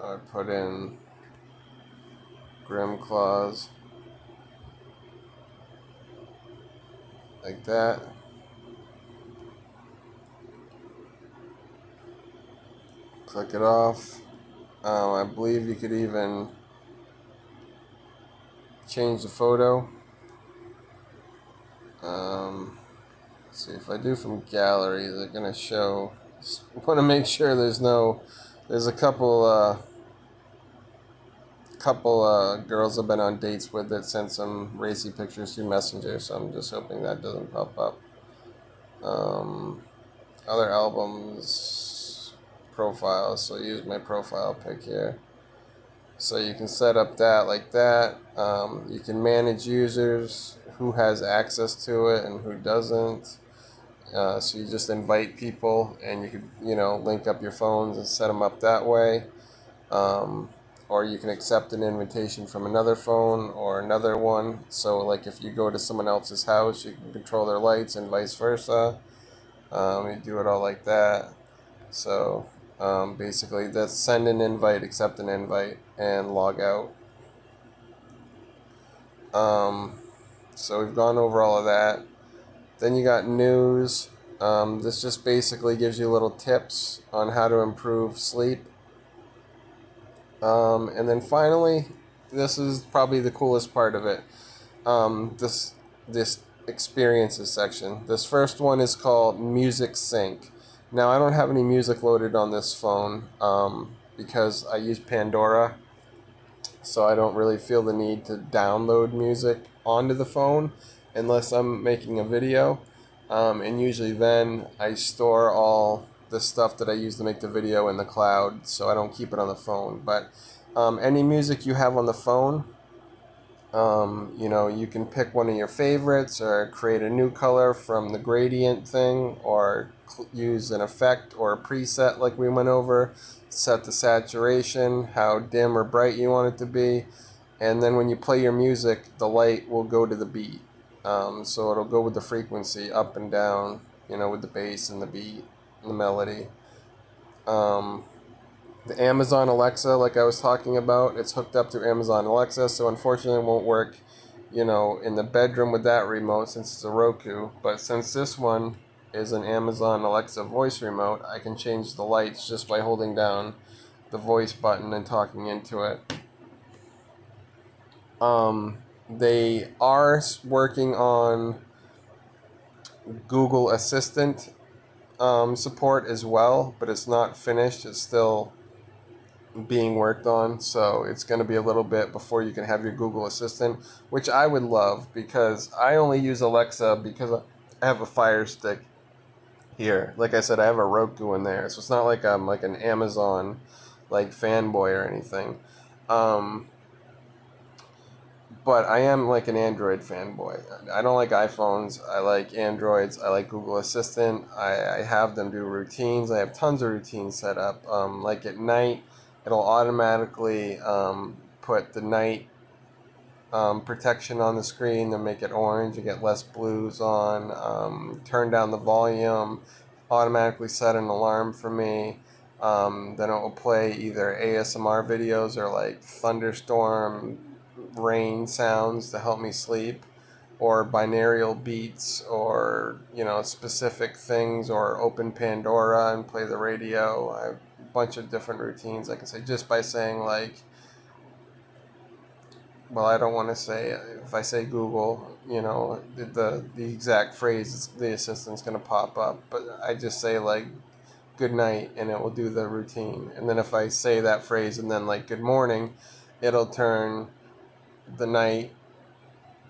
I would put in Grim Claws, like that. Click it off. I believe you could even change the photo. See, if I do from gallery, they're gonna show. Just want to make sure there's a couple girls I've been on dates with that sent some racy pictures through Messenger, so I'm just hoping that doesn't pop up. Other albums, profiles, so use my profile pic here. So you can set up that like that. You can manage users, who has access to it and who doesn't. So you just invite people, and you could, link up your phones and set them up that way. Or you can accept an invitation from another phone or another one. So like if you go to someone else's house, you can control their lights and vice versa. You do it all like that. So basically that's send an invite, accept an invite, and log out. So we've gone over all of that. Then you got news. This just basically gives you little tips on how to improve sleep. And then finally, this is probably the coolest part of it. This experiences section. This first one is called Music Sync. Now I don't have any music loaded on this phone because I use Pandora, so I don't really feel the need to download music onto the phone unless I'm making a video. And usually then I store all the stuff that I use to make the video in the cloud, so I don't keep it on the phone. But any music you have on the phone, you can pick one of your favorites or create a new color from the gradient thing, or use an effect or a preset like we went over. Set the saturation, how dim or bright you want it to be, and then when you play your music, the light will go to the beat. So it'll go with the frequency up and down, with the bass and the beat and the melody. The Amazon Alexa, like I was talking about, it's hooked up through Amazon Alexa, so unfortunately it won't work, in the bedroom with that remote since it's a Roku. But since this one is an Amazon Alexa voice remote, I can change the lights just by holding down the voice button and talking into it. They are working on Google Assistant support as well, but it's not finished. It's still being worked on, so it's going to be a little bit before you can have your Google Assistant, which I would love, because I only use Alexa because I have a Fire Stick here. Like I said, I have a Roku in there, so it's not like I'm like an Amazon fanboy or anything. But I am like an Android fanboy. I don't like iPhones. I like Androids. I like Google Assistant. I have them do routines. I have tons of routines set up. Like at night, it'll automatically put the night protection on the screen to make it orange and get less blues on. Turn down the volume, automatically set an alarm for me. Then it will play either ASMR videos or like thunderstorm, rain sounds to help me sleep, or binaural beats, or specific things, or open Pandora and play the radio. I have a bunch of different routines I can say just by saying, like, well, I don't want to say, if I say Google, the exact phrase the assistant's going to pop up, but I just say like good night and it will do the routine. And then if I say that phrase and then like good morning, it'll turn the night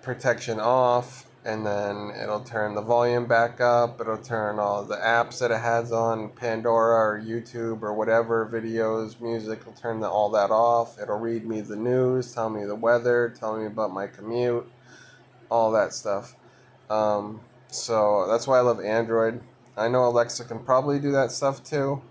protection off, and then it'll turn the volume back up. It'll turn all the apps that it has on, Pandora or YouTube or whatever, videos, music, will turn all that off. It'll read me the news, tell me the weather, tell me about my commute, all that stuff. So that's why I love Android. I know Alexa can probably do that stuff too,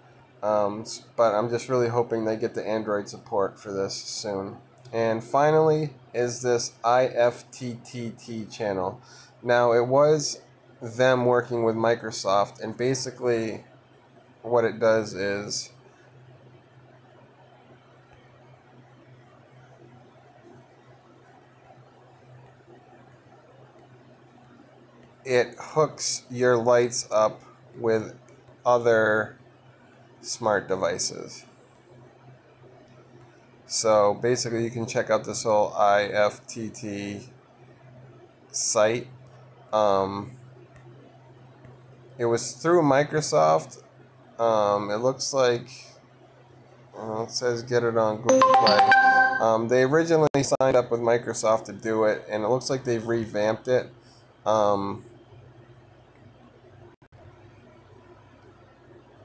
but I'm just really hoping they get the Android support for this soon. And finally is this Ifttt Channel. Now, it was them working with Microsoft, and basically what it does is it hooks your lights up with other smart devices. So basically you can check out this whole Ifttt site. It was through Microsoft. It looks like, it says get it on Google Play. They originally signed up with Microsoft to do it, and it looks like they've revamped it.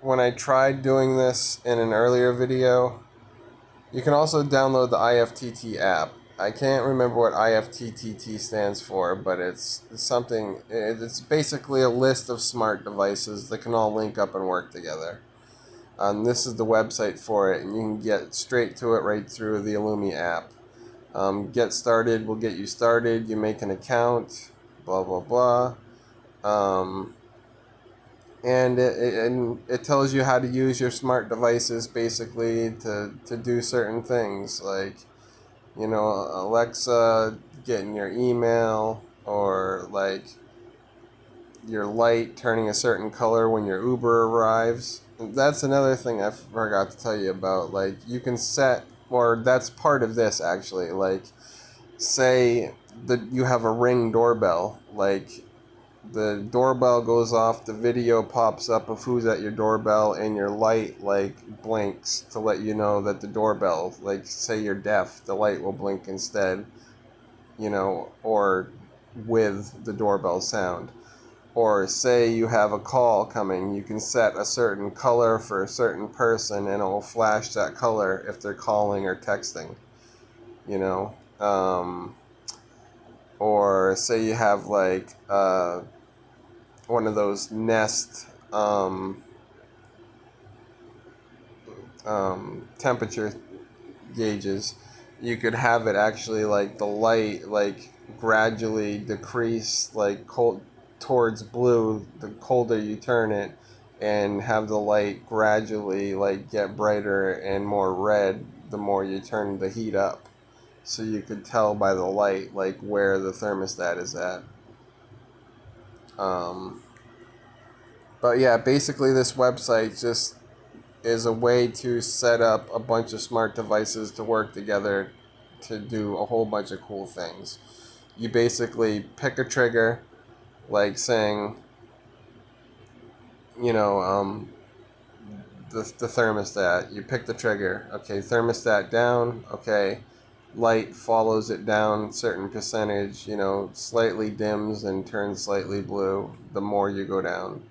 When I tried doing this in an earlier video, you can also download the Ifttt app. I can't remember what Ifttt stands for, but it's something. It's basically a list of smart devices that can all link up and work together. This is the website for it, and you can get straight to it right through the Illumi app. Get started will get you started. You make an account, blah blah blah. And it tells you how to use your smart devices basically to do certain things, like, Alexa, getting your email, or like your light turning a certain color when your Uber arrives. That's another thing I forgot to tell you about. Like, you can set, or that's part of this actually, like, say that you have a Ring doorbell, like, the doorbell goes off, the video pops up of who's at your doorbell, and your light like blinks to let you know that the doorbell, like, say you're deaf, the light will blink instead, or with the doorbell sound. Or say you have a call coming, you can set a certain color for a certain person and it will flash that color if they're calling or texting, or say you have like one of those Nest temperature gauges. You could have it actually, like, the light like gradually decrease, like, cold towards blue the colder you turn it, and have the light gradually like get brighter and more red the more you turn the heat up, so you could tell by the light like where the thermostat is at. But yeah, basically this website just is a way to set up a bunch of smart devices to work together to do a whole bunch of cool things. You basically pick a trigger, like saying, the thermostat. You pick the trigger. Okay, thermostat down. Okay, light follows it down certain percentage, slightly dims and turns slightly blue the more you go down.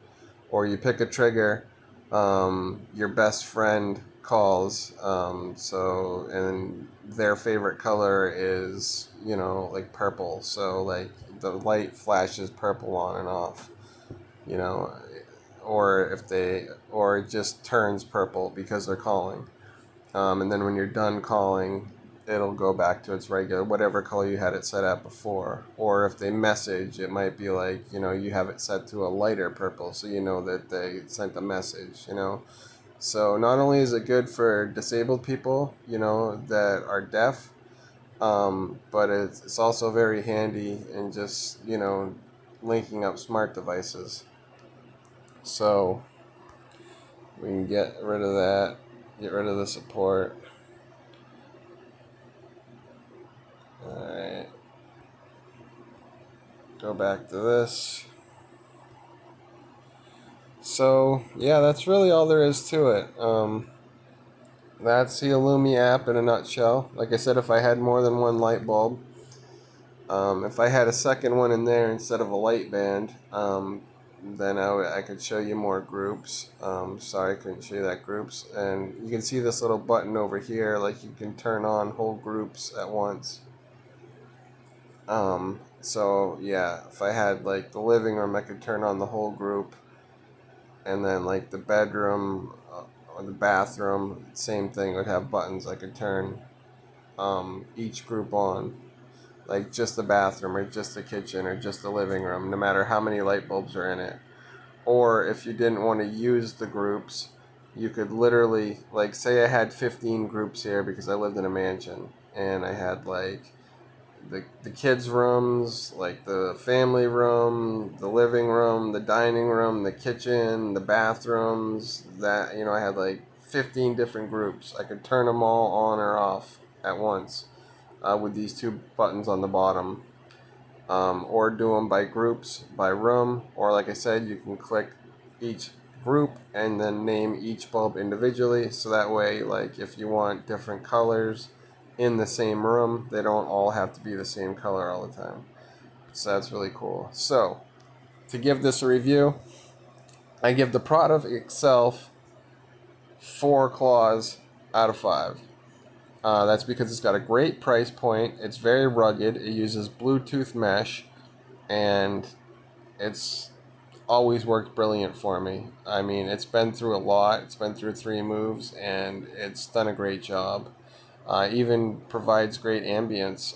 Or you pick a trigger, your best friend calls, and their favorite color is, like purple, so like the light flashes purple on and off, or it just turns purple because they're calling. And then when you're done calling, it'll go back to its regular, whatever color you had it set at before. Or if they message, it might be like, you have it set to a lighter purple, so you know that they sent a message. So not only is it good for disabled people, that are deaf, but it's also very handy in just, linking up smart devices. So we can get rid of that, get rid of the support. Alright, go back to this. So yeah, that's really all there is to it. That's the Illumi app in a nutshell. Like I said, if I had more than one light bulb, if I had a second one in there instead of a light band, then I could show you more groups. Sorry, I couldn't show you that groups. And you can see this little button over here, like you can turn on whole groups at once. So yeah, if I had like the living room, I could turn on the whole group. And then like the bedroom or the bathroom, same thing, would have buttons I could turn each group on. Like just the bathroom or just the kitchen or just the living room, no matter how many light bulbs are in it. Or if you didn't want to use the groups, you could literally, like say I had 15 groups here because I lived in a mansion and I had like the kids' rooms, like the family room, the living room, the dining room, the kitchen, the bathrooms, that, I had like 15 different groups. I could turn them all on or off at once with these two buttons on the bottom. Or do them by groups, by room, or like I said, you can click each group and then name each bulb individually, so that way, like if you want different colors in the same room, they don't all have to be the same color all the time. So that's really cool. So to give this a review, I give the product itself 4 claws out of 5. That's because it's got a great price point. It's very rugged. It uses Bluetooth mesh, and it's always worked brilliant for me. I mean, it's been through a lot. It's been through 3 moves, and it's done a great job. Even provides great ambience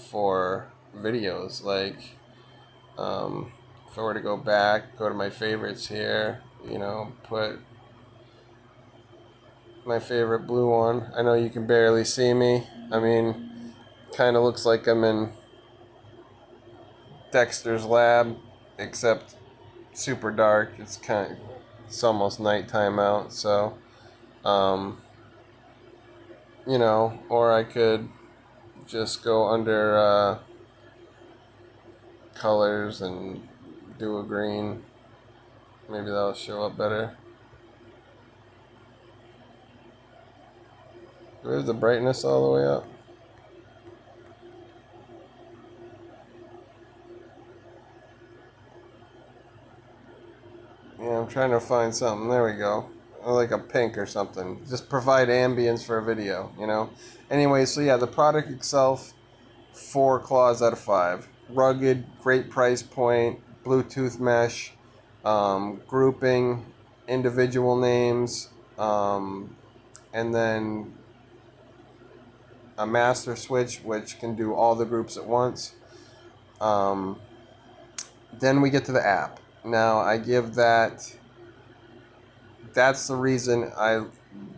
for videos. Like, if I were to go back, go to my favorites here, put my favorite blue one. I know you can barely see me. I mean, kind of looks like I'm in Dexter's lab, except super dark. It's almost nighttime out, so or I could just go under colors and do a green. Maybe that'll show up better. Do we have the brightness all the way up? Yeah, I'm trying to find something. There we go. Like a pink or something. Just provide ambience for a video, Anyway, so yeah, the product itself, 4 claws out of 5. Rugged, great price point, Bluetooth mesh, grouping, individual names, and then a master switch which can do all the groups at once. Then we get to the app. Now I give that's the reason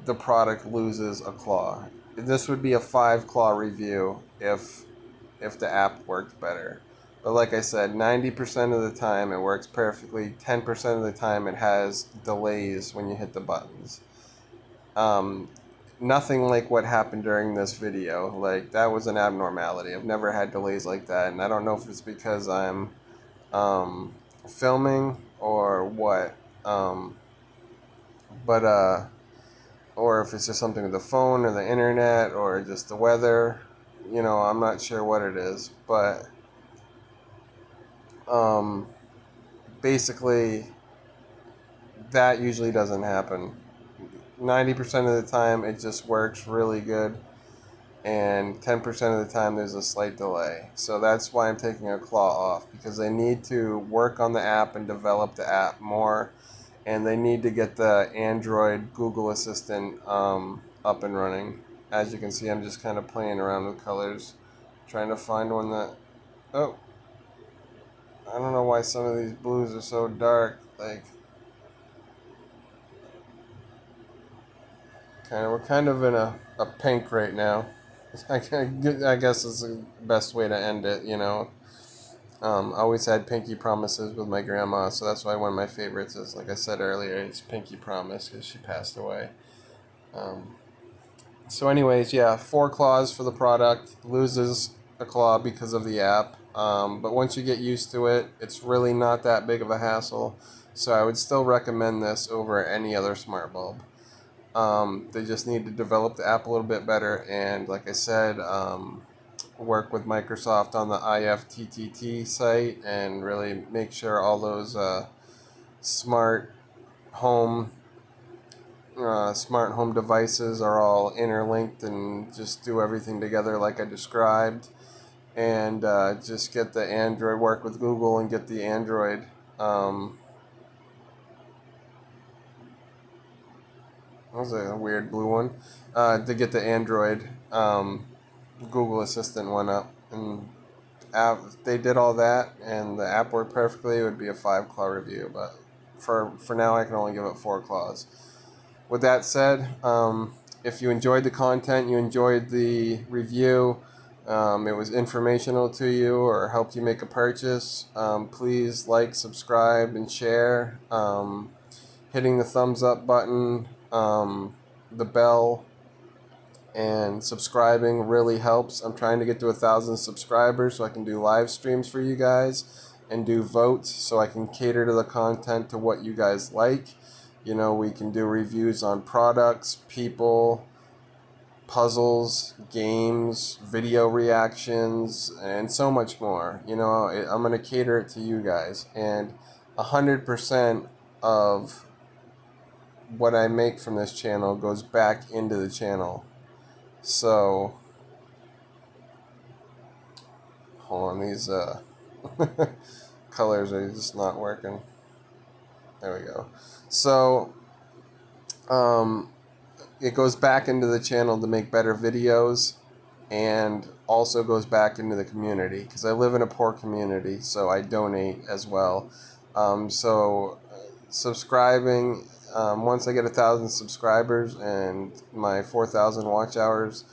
the product loses a claw. This would be a 5 claw review if the app worked better. But like I said, 90% of the time it works perfectly. 10% of the time it has delays when you hit the buttons. Nothing like what happened during this video. Like, that was an abnormality. I've never had delays like that, and I don't know if it's because I'm filming or what. Or if it's just something with the phone or the internet or just the weather. I'm not sure what it is, but basically that usually doesn't happen. 90% of the time it just works really good, and 10% of the time there's a slight delay. So that's why I'm taking a claw off, because they need to work on the app and develop the app more, and they need to get the Android Google Assistant up and running as you can see, I'm just kind of playing around with colors, trying to find one that, oh, I don't know why some of these blues are so dark. Like, we're kind of in a pink right now. I guess is the best way to end it, you know. I always had Pinky Promises with my grandma, so that's why one of my favorites is, like I said earlier, is Pinky Promise, because she passed away. So anyways, yeah, 4 claws for the product. Loses a claw because of the app. But once you get used to it, it's really not that big of a hassle. So I would still recommend this over any other smart bulb. They just need to develop the app a little bit better. And like I said, work with Microsoft on the Ifttt site and really make sure all those smart home devices are all interlinked and just do everything together like I described, and just get the Android, work with Google and get the Android that was a weird blue one, to get the Android Google Assistant one up. And if they did all that and the app worked perfectly, it would be a 5-claw review, but for now I can only give it 4 claws. With that said, if you enjoyed the content, you enjoyed the review, it was informational to you or helped you make a purchase, please like, subscribe, and share. Hitting the thumbs up button, the bell, and subscribing really helps. I'm trying to get to 1,000 subscribers so I can do live streams for you guys and do votes so I can cater to the content to what you guys like. You know, we can do reviews on products, people, puzzles, games, video reactions, and so much more. You know, I'm going to cater it to you guys. And 100% of what I make from this channel goes back into the channel. So, hold on, these colors are just not working. There we go. So, it goes back into the channel to make better videos, and also goes back into the community because I live in a poor community, so I donate as well. Subscribing, once I get 1,000 subscribers and my 4,000 watch hours,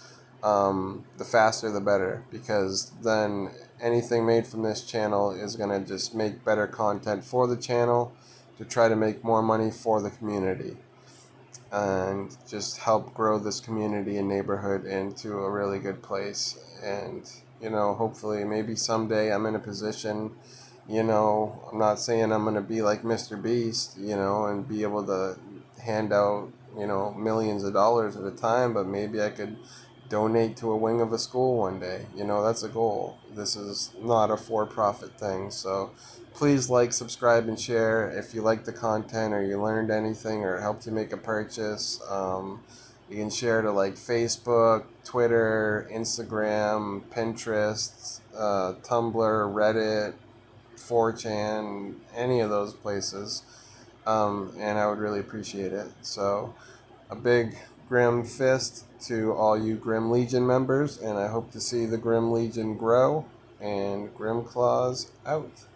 the faster the better, because then anything made from this channel is going to just make better content for the channel to try to make more money for the community and just help grow this community and neighborhood into a really good place. And, you know, hopefully maybe someday I'm in a position, you know, I'm not saying I'm going to be like Mr. Beast, you know, and be able to hand out, you know, millions of dollars at a time, but maybe I could donate to a wing of a school one day. You know, that's a goal. This is not a for-profit thing. So please like, subscribe, and share if you like the content or you learned anything or it helped you make a purchase. You can share to like Facebook, Twitter, Instagram, Pinterest, Tumblr, Reddit, 4chan, any of those places. And I would really appreciate it. So a big Grim fist to all you Grim Legion members, and I hope to see the Grim Legion grow. And Grim Claws out.